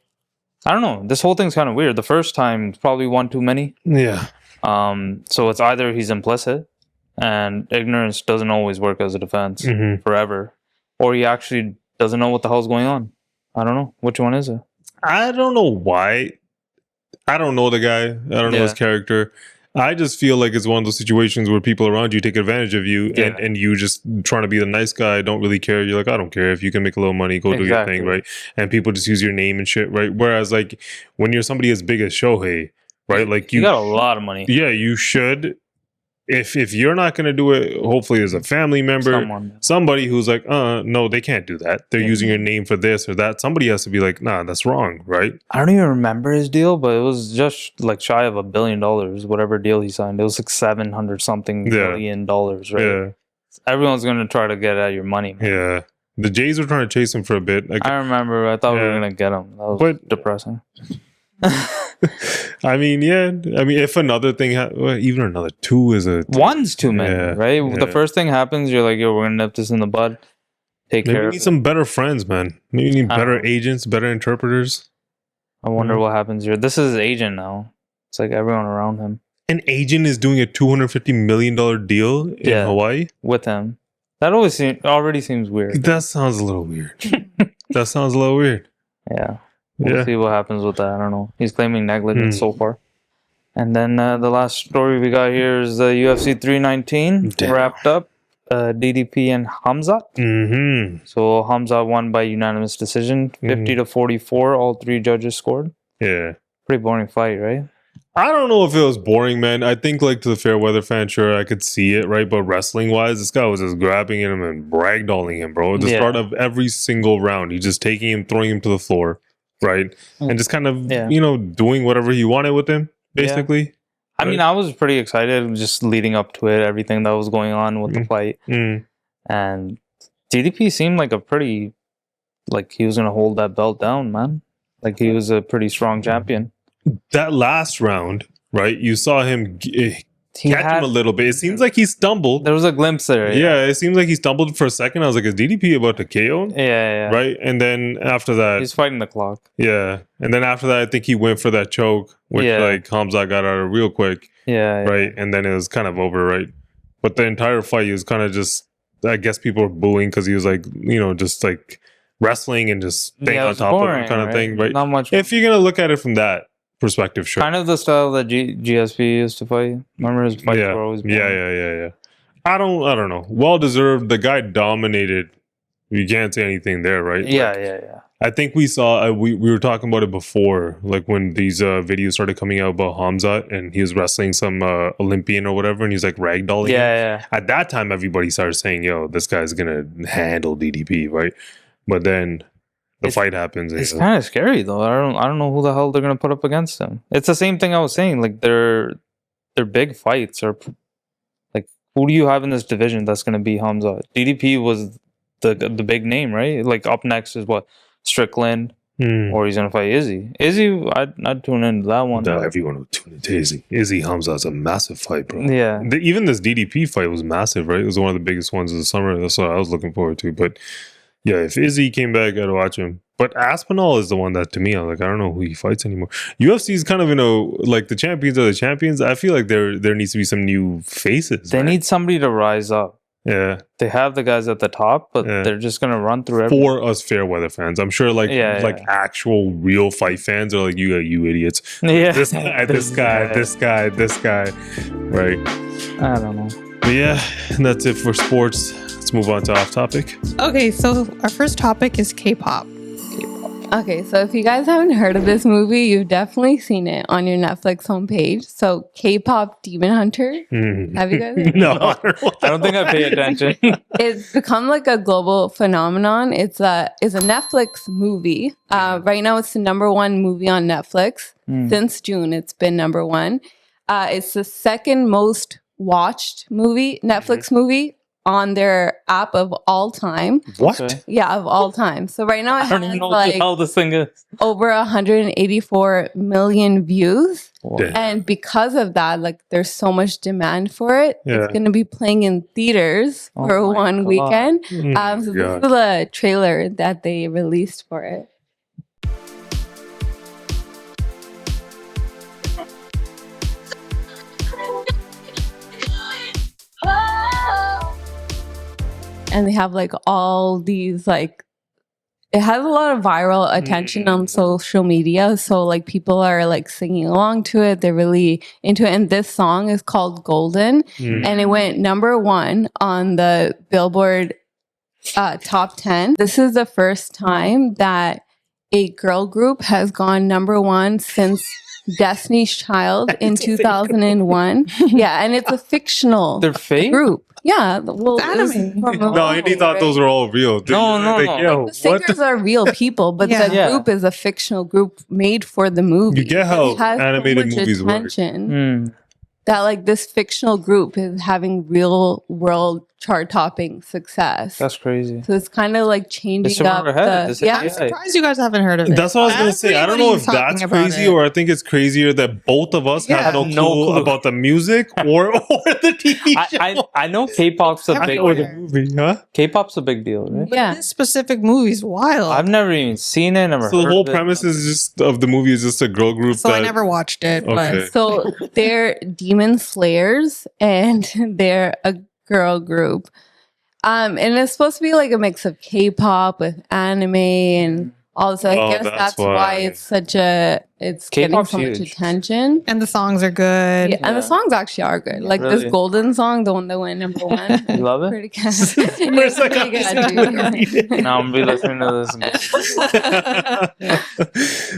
I don't know. This whole thing's kind of weird. The first time probably one too many. Yeah. So it's either he's implicit, and ignorance doesn't always work as a defense forever, or he actually doesn't know what the hell's going on. I don't know. Which one is it? I don't know why. I don't know the guy. I don't know his character. I just feel like it's one of those situations where people around you take advantage of you and you just trying to be the nice guy, don't really care. You're like, I don't care. If you can make a little money, go do your thing, right? And people just use your name and shit, right? Whereas like when you're somebody as big as Shohei, right? Like you got a lot of money. Yeah, you should. If you're not going to do it, hopefully as a family member, somebody who's like, no, they can't do that. They're using your name for this or that. Somebody has to be like, nah, that's wrong, right? I don't even remember his deal, but it was just like shy of $1 billion, whatever deal he signed. It was like 700 something million dollars, right? Yeah. Everyone's going to try to get at your money, man. Yeah. The Jays were trying to chase him for a bit. I remember. I thought we were going to get him. That was depressing. I mean, if another thing, even another 2 is one's too many, right? Yeah. The first thing happens, you're like, yo, we're gonna nip this in the bud. Maybe we need some better friends, man. Maybe we need better agents, better interpreters. I wonder what happens here. This is his agent now. It's like everyone around him. An agent is doing a $250 million deal in Hawaii with him. That already seems weird. That sounds a little weird. Yeah. We'll see what happens with that. I don't know. He's claiming negligence so far. And then the last story we got here is the UFC 319 wrapped up. DDP and Khamzat. So Khamzat won by unanimous decision, 50-44. All 3 judges scored. Yeah. Pretty boring fight, right? I don't know if it was boring, man. I think, like, to the fair weather fan, sure, I could see it, right? But wrestling-wise, this guy was just grabbing him and ragdolling him, bro. At the start of every single round, he's just taking him, throwing him to the floor. Right, and just kind of doing whatever he wanted with him, basically. I mean, I was pretty excited just leading up to it, everything that was going on with the fight, and DDP seemed like he was gonna hold that belt down, man. Like he was a pretty strong champion. That last round, right? You saw him catch him a little bit. It seems like he stumbled. There was a glimpse there. Yeah, it seems like he stumbled for a second. I was like, is DDP about to KO him? Yeah. Right? And then after that... he's fighting the clock. Yeah. And then after that, I think he went for that choke, which like Khamzat got out of real quick. Yeah. Right? And then it was kind of over, right? But the entire fight was kind of just... I guess people were booing because he was like, just like wrestling and just staying on top of him kind of thing, right? Not much. If you're going to look at it from that perspective, sure. Kind of the style that GSP used to fight. Remember his fights were always boring. Yeah. I don't know. Well deserved. The guy dominated. You can't say anything there, right? Yeah. I think we saw we were talking about it before, like when these videos started coming out about Khamzat and he was wrestling some Olympian or whatever, and he's like ragdolling. Yeah. At that time, everybody started saying, "Yo, this guy's gonna handle DDP," right? But then the fight happens. It's kind of scary though. I don't know who the hell they're gonna put up against him. It's the same thing I was saying. Like their big fights are like, who do you have in this division that's gonna be Khamzat? DDP was the big name, right? Like up next is what, Strickland, or he's gonna fight Izzy. I'd tune into that one. Everyone would tune into Izzy. Izzy Khamzat's a massive fight, bro. Yeah. Even this DDP fight was massive, right? It was one of the biggest ones of the summer. That's what I was looking forward to. But yeah, if Izzy came back, I'd watch him. But Aspinall is the one that, to me, I'm like, I don't know who he fights anymore. UFC is kind of, like the champions are the champions. I feel like there needs to be some new faces. They need somebody to rise up. Yeah. They have the guys at the top, but they're just going to run through everything. For us fair weather fans. I'm sure actual real fight fans are like, you idiots. Yeah. This guy. Right. I don't know. But yeah, and that's it for sports. Let's move on to off topic. Okay, so our first topic is K-pop. Okay, so if you guys haven't heard of this movie, you've definitely seen it on your Netflix homepage. So K-pop Demon Hunter. Have you guys? No. I don't think I pay attention. It's become like a global phenomenon. It's a Netflix movie. Right now, it's the #1 movie on Netflix. Since June, it's been #1. It's the second most watched Netflix movie on their app of all time. What? Okay. Yeah, of all time. So right now it I don't even know what the hell this thing is. over 184 million views. Wow. And because of that, like there's so much demand for it. Yeah. It's going to be playing in theaters for my one God. weekend. So God. this is the trailer that they released for it. And they have like all these like, it has a lot of viral attention on social media. So like people are like singing along to it. They're really into it. And this song is called Golden. And it went #1 on the Billboard top 10. This is the first time that a girl group has gone #1 since Destiny's Child in 2001. Yeah, and it's a fictional They're fake? group. Yeah, well, anime. No, he thought those were all real. No. The singers are real people, but the group is a fictional group made for the movie. You get how It has animated so much movies work. attention that like this fictional group is having real world chart-topping success. That's crazy. So it's kind of like changing It's up. ahead. This is I'm surprised you guys haven't heard of it. That's what I was going to say. I don't know if Everybody's that's talking about crazy it. or I think it's crazier that both of us have no clue about the music or the TV show. I know K-pop's a big or the movie, huh? K-pop's a big deal, right? But Yeah. this specific movie is wild. I've never even seen it. Never So the heard whole of it. premise is just of the movie is just a girl group so that I never watched it. Okay. But So they're demon slayers and they're a girl group. And it's supposed to be like a mix of K-pop with anime and all this. I Oh, guess that's that's why why. it's getting K-pop's so much huge. attention. and the songs are good. Yeah, and the songs actually are good. Like Really? this Golden song, the one that went #1. You love it? Pretty good. It's like, pretty I'm good, dude. Now I'm gonna be listening to this.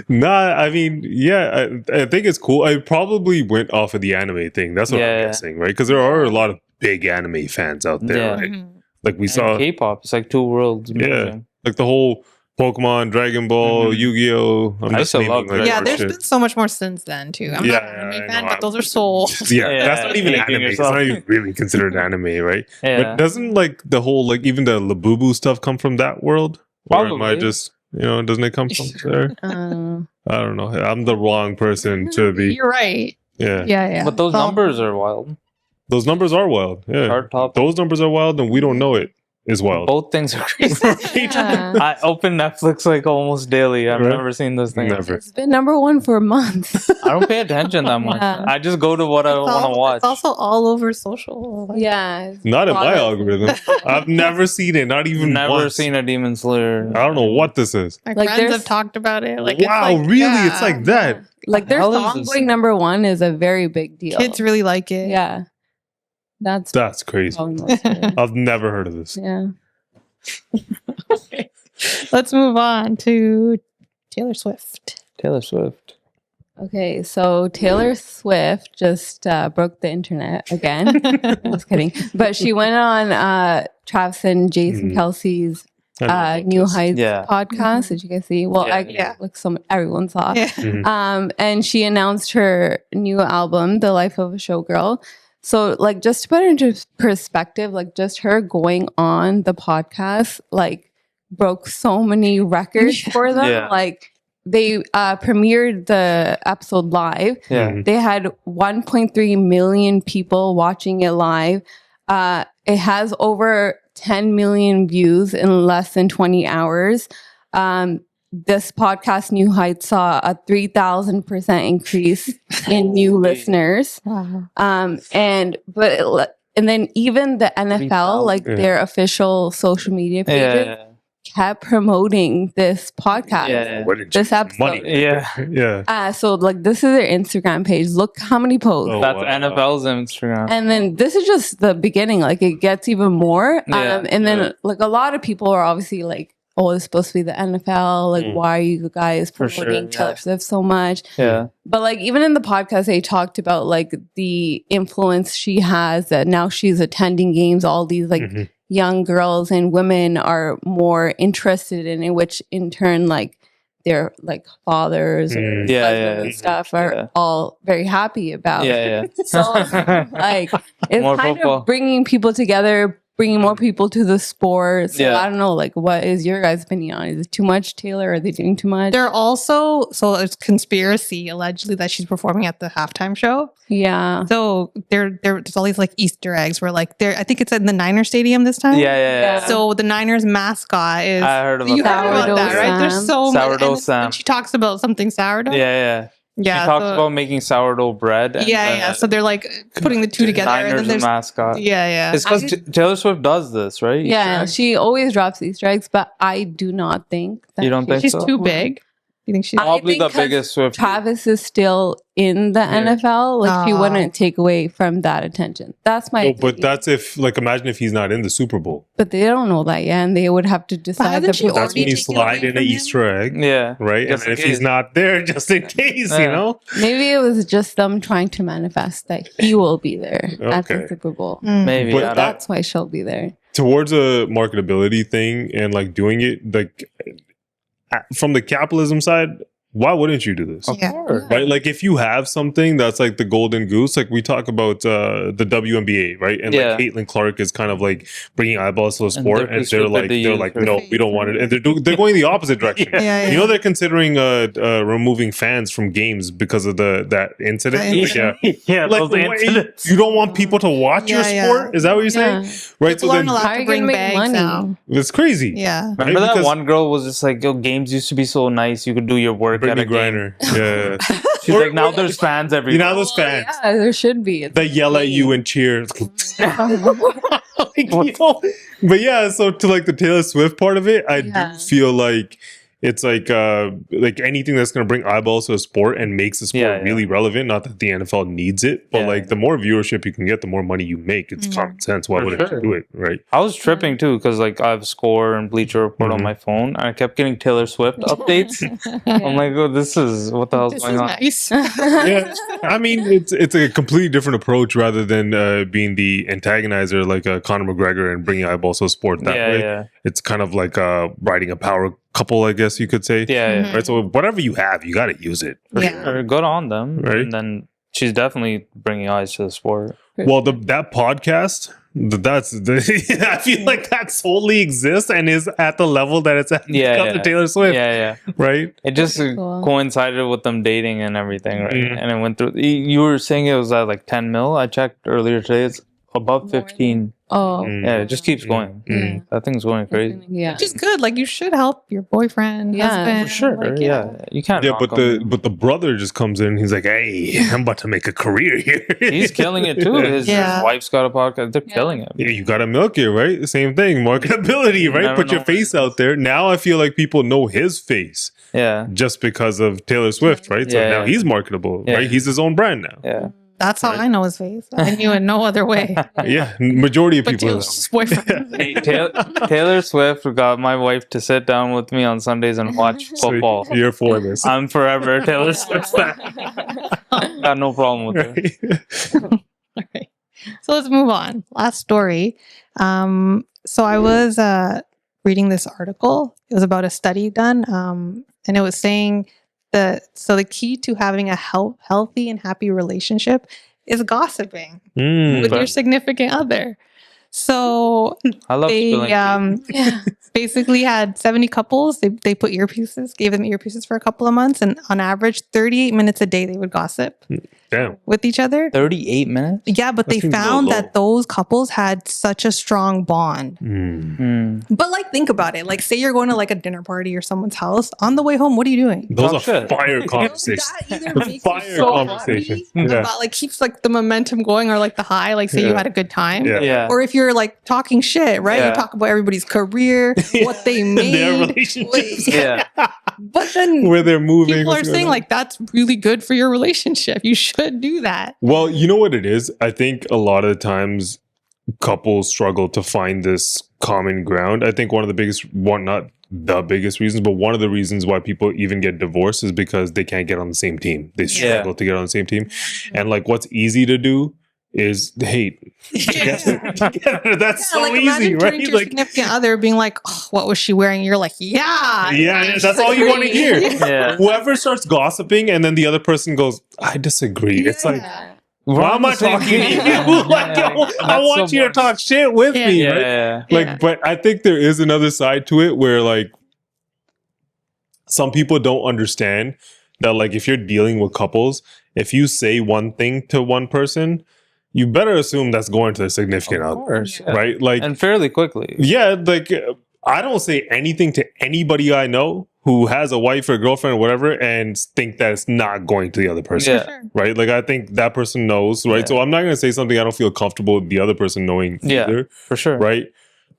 Nah, I mean, yeah, I think it's cool. I probably went off of the anime thing. That's what I'm Yeah. guessing, right? Because there are a lot of big anime fans out there, Yeah. right? Mhm. Like we And saw, K-pop. It's like two worlds. Yeah. merging. like the whole Pokemon, Dragon Ball, Yu-Gi-Oh. I'm I just used to naming love like Dragon Yeah, more there's shit. been so much more since then too. I'm not Yeah, an anime I fan, know. but those are soul. Yeah, Yeah, that's not even hating anime. It's yourself. not even really considered anime, right? Yeah. But doesn't like the whole like even the Labubu stuff come from that world? Or am I Probably. just doesn't it come from there? I don't know. I'm the wrong person to be. You're right. Yeah. Yeah. But those Well, numbers are wild. Those numbers are wild. Yeah. Chart top. Those numbers are wild and we don't know it is wild. Both things are crazy. Yeah. I open Netflix like almost daily. I've Right? never seen this thing. Never. It's been #1 for months. I don't pay attention that much. Yeah. I just go to what I want to watch. It's also all over social. Like, Yeah. Not in my Lot of- algorithm. I've never seen it. Not even Never once. seen a Demon Slayer. I don't know what this is. My Like, friends there's- have talked about it. Like, Wow, it's like, really? yeah. It's like that. Like their hell is song this? going #1 is a very big deal. Kids really like it. Yeah. That's That's crazy. probably most of it. I've never heard of this. Yeah. Okay. Let's move on to Taylor Swift. Taylor Swift. Okay, so Taylor Swift just broke the internet again. Just kidding. But she went on Travis and Jason Kelsey's I know about New this. Heights Yeah. podcast. Did you guys see? Well, Yeah. like everyone saw. Yeah. And she announced her new album, The Life of a Showgirl. So, like, just to put it into perspective, like, just her going on the podcast, like, broke so many records for them. Yeah. Like they premiered the episode live. Yeah. They had 1.3 million people watching it live. It has over 10 million views in less than 20 hours. This podcast, New Heights, saw a 3,000% increase in new listeners. Wow. And then even the NFL, like their official social media pages, kept promoting this podcast. This episode. Money. Yeah. So like this is their Instagram page. Look how many posts. Oh, That's wow. NFL's Instagram. And then this is just the beginning. Like it gets even more. And then like a lot of people are obviously like, oh, it's supposed to be the NFL. Like, why are you guys promoting Taylor Swift so much? Yeah. But like even in the podcast, they talked about like the influence she has, that now she's attending games. All these like young girls and women are more interested in it, which in turn like their like fathers or husbands and stuff are all very happy about. So like it's More kind football. of bringing people together, bringing more people to the sport. So I don't know, like what is your guys' opinion on it? Is it too much, Taylor? Are they doing too much? They're also, so it's conspiracy allegedly that she's performing at the halftime show. Yeah. So there's all these like Easter eggs where like I think it's in the Niner Stadium this time. Yeah. So the Niners mascot is. I heard about You heard about Sourdough that, right? There's Sam. so Sourdough much. Sam. And she talks about something sourdough. Yeah. Yeah. She talks about making sourdough bread. And Yeah. So they're like putting the two together. And then Niners there's mascot. Yeah. It's because Taylor Swift does this, right? Yeah, she always drops Easter eggs, but I do not think that You don't think She's so? too big. You think she's? I Probably think the 'cause biggest Swift. Travis is still in the NFL. Like she Oh. wouldn't take away from that attention. That's my. No, but opinion. that's if, like, imagine if he's not in the Super Bowl. But they don't know that yet, and they would have to decide. hasn't she That's already when you taken slide away in from an him? Easter egg, Yeah. right? Just And in if he's case. not there, just in case, you Yeah. know? Maybe it was just them trying to manifest that he will be there at the Okay. Super Bowl. Maybe. But I don't- That's why she'll be there. Towards a marketability thing and like doing it, like from the capitalism side, why wouldn't you do this? Yeah. Right, like if you have something that's like the golden goose, like we talk about the WNBA, right? And Yeah. like Caitlin Clark is kind of like bringing eyeballs to the And sport, they're and stupid to they're use like, her no, we don't want it, and they're going the opposite direction. Yeah. You know, they're considering removing fans from games because of that incident. The incident. Yeah, Like, those wait, incidents. you don't want people to watch your Yeah, sport? Is that what you're saying? Yeah. Right. People So aren't then allowed How are to you bring gonna make bags money? now. it's crazy. Yeah. Remember that Because- one girl was just like, yo, games used to be so nice. You could do your work at Brittany a game. Griner. Yeah. She's like, now there's fans everywhere. You know, those fans Yeah, there should be. It's that yell at you and cheer. Like, you know? But yeah, so to like the Taylor Swift part of it, I do feel like it's like anything that's going to bring eyeballs to a sport and makes the sport really relevant. Not that the NFL needs it, but like the more viewership you can get, the more money you make. It's common sense. Why For wouldn't sure. you do it, right? I was tripping too because like I have Score and Bleacher Report on my phone, and I kept getting Taylor Swift updates. I'm like, oh, this is what the hell's This going is on? nice. Yeah, I mean, it's a completely different approach rather than being the antagonizer like Conor McGregor and bringing eyeballs to a sport that way. Yeah. It's kind of like riding a power couple, I guess you could say. Yeah. Right. So whatever you have, you got to use it. For Yeah. sure. Good on them. Right. And then she's definitely bringing eyes to the sport. Well, that podcast, I feel like that solely exists and is at the level that it's at because of Taylor Swift. Yeah. Right. It just Cool. coincided with them dating and everything, right? Mhm. And it went through. You were saying it was at like 10 mil. I checked earlier today. It's above 15. Oh, Yeah, it just keeps going. Mm. That thing's going crazy. yeah. Which is good. Like you should help your boyfriend, Yeah, husband. For sure. Like, yeah. You can't. Yeah, knock but him. the brother just comes in and he's like, "Hey, I'm about to make a career here." He's killing it too. His wife's got a podcast. They're killing it. Yeah, you gotta milk it, right? Same thing, marketability, right? never Put your know. face out there. Now I feel like people know his face Yeah. just because of Taylor Swift, right? So Yeah, now yeah. he's marketable, Yeah. right? He's his own brand now. Yeah. That's how I know his face. I knew it no other way. Yeah, majority of But people. Taylor Swift's boyfriend. Hey, Taylor Swift got my wife to sit down with me on Sundays and watch So football. you're for this. I'm forever a Taylor Swift fan. Got no problem with it. Right? All right. So let's move on. Last story. So I was reading this article. It was about a study done, and it was saying that the key to having a healthy and happy relationship is gossiping with your significant other. So I love they spilling basically had 70 couples. They put earpieces, gave them earpieces for a couple of months, and on average, 38 minutes a day they would gossip with each other. 38 minutes? Yeah, but they found that those couples had such a strong bond. But like, think about it. Like, say you're going to like a dinner party or someone's house. On the way home, what are you doing? Those are fire conversations. That either makes Fire you so conversation. happy about, like, keeps like the momentum going, or like the high. Like, say you had a good time. Yeah. Or if you're like talking shit, right? Yeah. You talk about everybody's career, what they made, their relationships. Yeah. But then Where they're moving. people are what's going saying on. like that's really good for your relationship. You should do that. Well, you know what it is? I think a lot of the times couples struggle to find this common ground. I think one of the biggest, not the biggest reasons, but one of the reasons why people even get divorced is because they can't get on the same team. They struggle to get on the same team. And like, what's easy to do is hate. Together. That's so like, easy, imagine right? turning to your Like, significant other being like, oh, what was she wearing? You're like, yeah, that's all you want to hear. Yeah. Whoever starts gossiping and then the other person goes, I disagree. It's like, why am I talking to you? Like, I want you to talk shit with me, right? Yeah. Like, but I think there is another side to it where like some people don't understand that, like, if you're dealing with couples, if you say one thing to one person, you better assume that's going to a significant other, right? Like, And fairly quickly. yeah, like I don't say anything to anybody I know who has a wife or girlfriend or whatever and think that it's not going to the other person, Yeah. right? Like, I think that person knows, right? Yeah. So I'm not going to say something I don't feel comfortable with the other person knowing either, For sure. right?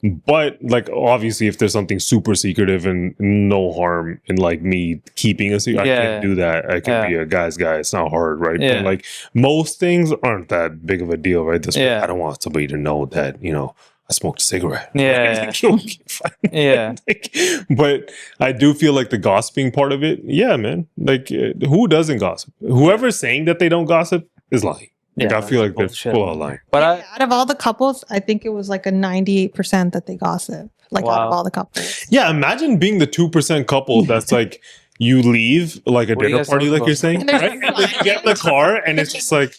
But like, obviously, if there's something super secretive and no harm in like me keeping a secret, I can't do that. I can be a guy's guy. It's not hard, right? Yeah. But like, most things aren't that big of a deal, right? This way, I don't want somebody to know that, you know, I smoked a cigarette. Yeah. Yeah. Like, but I do feel like the gossiping part of it, yeah, man. Like, who doesn't gossip? Whoever's saying that they don't gossip is lying. Like, I feel like they're full of lying. But out of all the couples, I think it was like a 98% that they gossip. Like, out of all the couples. Yeah, imagine being the 2% couple that's like, you leave like a What are you dinner guys party, talking like you're about? saying, right? And then you get in the car and it's just like,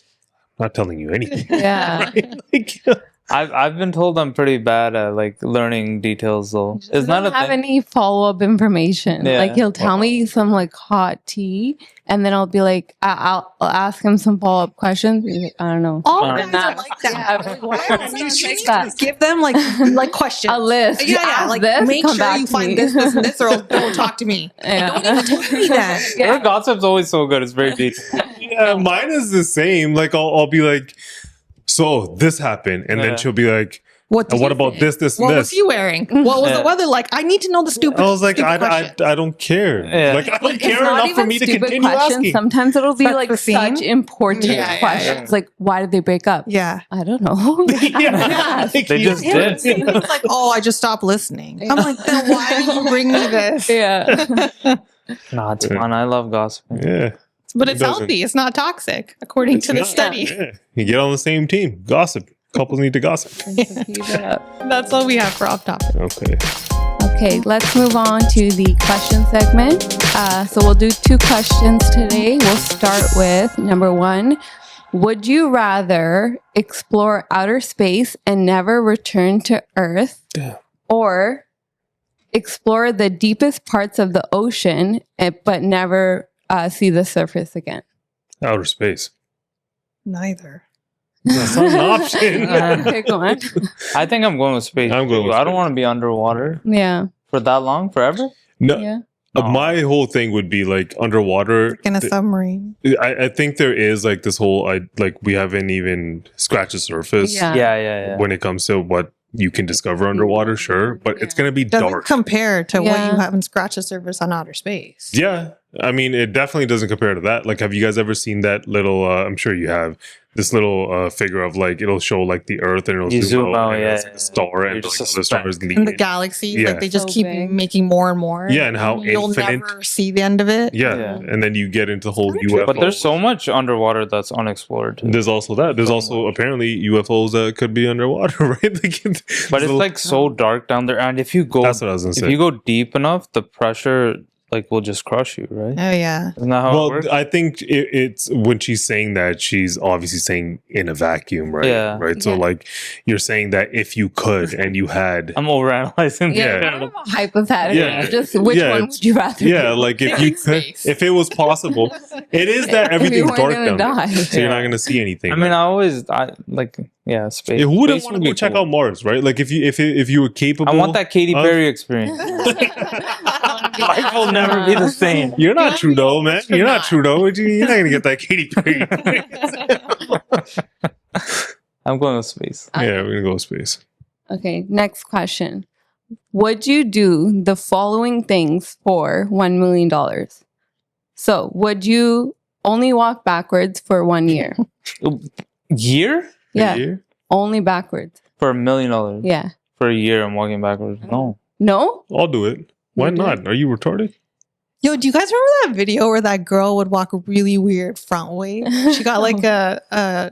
I'm not telling you anything. Yeah. Right? Like, I've been told I'm pretty bad at like learning details though. It's not a have thing. any follow-up information. Yeah. Like he'll tell me some like hot tea, and then I'll be like, I'll ask him some follow-up questions. He's like, I don't know. All Uh, guys are like that. Yeah, You like need that. to give them like questions. A list. Yeah, Ask like this, make come sure back you to find me. this, and this, or don't talk to me. Yeah. Don't even tell me that. Your gossip's always so good. It's very detailed. yeah, mine is the same. Like, I'll be like, so this happened. And then she'll be like, What about this, and What this? was he wearing? What was the weather like? I need to know the stupid. I was like, stupid question. I don't care. Yeah. Like, I don't It's care not enough for even me to stupid continue questions. asking. Sometimes it'll be That's like the theme. such important Yeah, questions. Like, why did they break up? Yeah. I don't know. Yeah. Like, They just did. It's like, oh, I just stopped listening. I'm like, then why did you bring me this? yeah. Nah, it's fun. I love gossiping. Yeah. But it's It doesn't. healthy. It's not toxic, according It's to the not. study. Yeah. You get on the same team. Gossip. Couples need to gossip. That's all we have for off topic. Okay. Okay, let's move on to the question segment. So we'll do 2 questions today. We'll start with number 1. Would you rather explore outer space and never return to Earth, or explore the deepest parts of the ocean but never see the surface again? Outer space. Neither. That's not an option. Pick one. I think I'm going with space. I'm going with I don't space. want to be underwater Yeah. for that long, forever. No. Yeah. My whole thing would be like underwater. In a submarine. I think there is like this whole, we haven't even scratched the surface Yeah. Yeah. when it comes to what you can discover underwater, sure. But it's going to be Doesn't dark. compare to what Yeah. you haven't scratched the surface on outer space. Yeah. I mean, it definitely doesn't compare to that. Like, have you guys ever seen that little, I'm sure you have, this little figure of like, it'll show like the Earth and it'll You zoom out, and yeah, it's like a star and You're like just other stars In the leading. galaxy, Yeah. like they just So keep big. making more and more. Yeah, and how You'll infinite. never see the end of it. Yeah. Yeah. And then you get into the whole UFO. But there's so much underwater that's unexplored. Too. There's also that. There's also apparently UFOs that could be underwater, right? But it's like so dark down there, and if you go, That's what I was gonna if say. you go deep enough, the pressure will just crush you, right? Oh yeah. Isn't that how it works? I think it's when she's saying that, she's obviously saying in a vacuum, right? Yeah. Right. So like you're saying that if you could and you had, I'm overanalyzing. Yeah, Yeah. kind of a hypothetical. Yeah. Just which Yeah, one would you rather? yeah, do? like if you could, if it was possible, it is that If you everything's weren't dark gonna down there, die. so you're not gonna see anything. I mean, space. who wouldn't Space want would to go be check cool. out Mars, right? Like if you were capable, I want that Katy of- Perry experience. Life will never be the same. You're not Trudeau, man. You're not Trudeau. You're not gonna get that Katy Perry. I'm going to space. Yeah, we're gonna go to space. Okay, next question. Would you do the following things for $1 million? So, would you only walk backwards for 1 year? Year? Yeah, A year? only backwards. For $1 million. Yeah. For a year, I'm walking backwards. No. No? I'll do it. Why You do not? Are you retarded? Yo, do you guys remember that video where that girl would walk really weird front way? She got like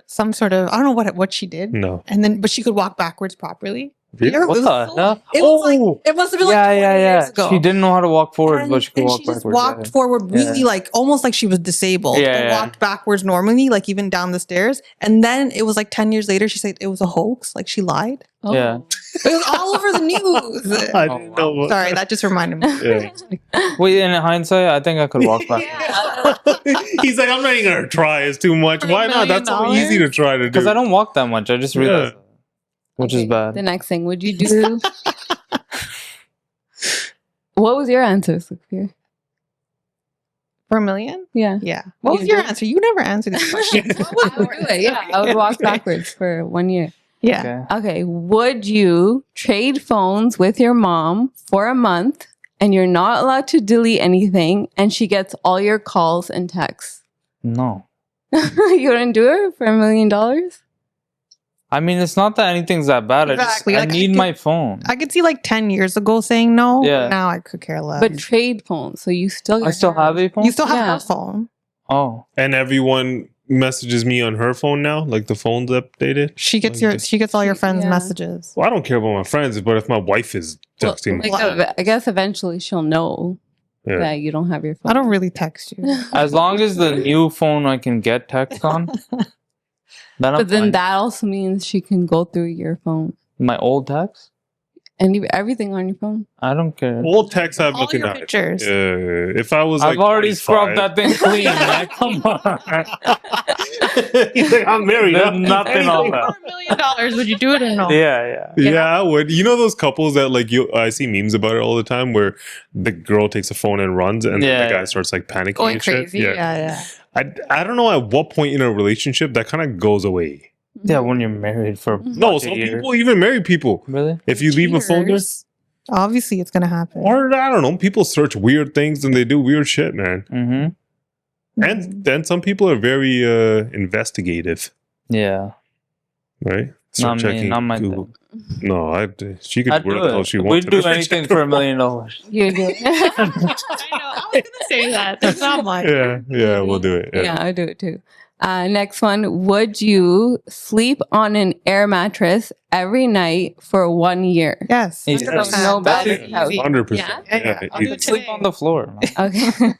some sort of, I don't know what she did, No. but she could walk backwards properly. Really? It What was the so- hell? It was like it must have been like 20 years ago. She didn't know how to walk forward, And- but she could and walk she just backwards. walked forward really like almost like she was disabled. Yeah, and yeah. walked backwards normally, like even down the stairs. And then it was like 10 years later, she said it was a hoax. Like she lied. Oh. Yeah. It was all over the news. I didn't know. What, Sorry, that just reminded me. yeah. Wait, in hindsight, I think I could walk back. He's like, I'm not even gonna try. It's too much. Why not? That's so easy to try to do. Because I don't walk that much. I just realized that, which is bad. The next thing, would you do? What was your answer, Sophia? For $1 million? Yeah. Yeah. What was You your do? answer? You never answered this question. I would do it. Yeah, I would walk backwards for 1 year. Yeah. Okay. Okay, would you trade phones with your mom for a month and you're not allowed to delete anything and she gets all your calls and texts? No. You wouldn't do it for $1 million? I mean, it's not that anything's that bad. Exactly. I Like, need my phone. I could see like 10 years ago saying no. Yeah. But now I could care less. But trade phones, so you still I still have a phone? you still have Yeah. her phone. Oh. And everyone messages me on her phone now. Like the phone's updated. She gets Like she gets all your friends' Yeah. messages. Well, I don't care about my friends, but if my wife is Well, texting me, like, I guess eventually she'll know yeah. that you don't have your phone. I don't really text you. As long as the new phone I can get text on, then I'm But then fine. that also means she can go through your phone My old text? and leave everything on your phone. I don't care. old texts I'm All looking your at. pictures. Yeah. If I was I've like already 25, scrubbed that thing clean, man. Come on. He's like, I'm married. There's nothing on that. $1 million, would you do it or no? Yeah. Yeah, I would. You know those couples that like I see memes about it all the time where the girl takes a phone and runs and then the guy starts like panicking Going and shit. crazy. Yeah. I don't know at what point in a relationship that kind of goes away. Yeah, when you're married for No, a some year. people, even married people, Really? if you leave a phone there, Cheaters. Obviously, it's gonna happen. or I don't know, people search weird things and they do weird shit, man. Mm-hmm. And then some people are very investigative, Yeah. right? Not me, not my Google. thing. No, she could I'd do do whatever it. she wants. We'd do anything for $1 million. You do it. I know. I was gonna say that. That's not much. Yeah, we'll do it. Yeah, I do it too. Next one. Would you sleep on an air mattress every night for 1 year? Yes. Yes. 100%. No bad That's house. easy. 100%. Yeah. I'll easy. sleep on the floor. Man. Okay.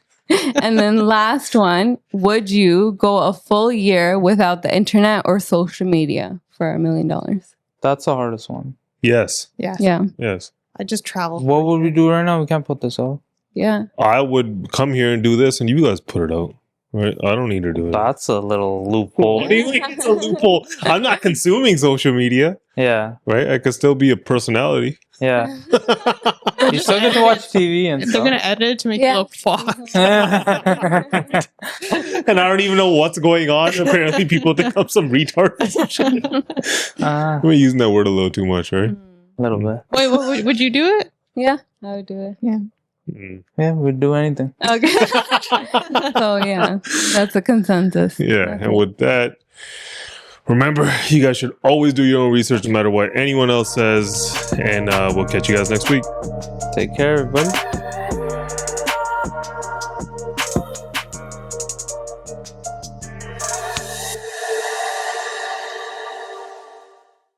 And then last one. Would you go a full year without the internet or social media for $1 million? That's the hardest one. Yes. Yes. Yeah. Yes. I just traveled. What would we do right now? We can't put this out. Yeah. I would come here and do this, and you guys put it out. Right? I don't need to do it. That's a little loophole. What do you mean it's a loophole? I'm not consuming social media, Yeah. right? I could still be a personality. Yeah. You still get to watch TV and They're stuff. gonna edit it to make Yeah. it look fucked. And I don't even know what's going on. Apparently, people think I'm some retard or some shit. We're using that word a little too much, right? A little bit. Wait, would you do it? Yeah. I would do it. Mm. Yeah, we'd do anything. Okay. So yeah, that's a consensus. Yeah, and with that, remember, you guys should always do your own research no matter what anyone else says. And we'll catch you guys next week. Take care, everybody.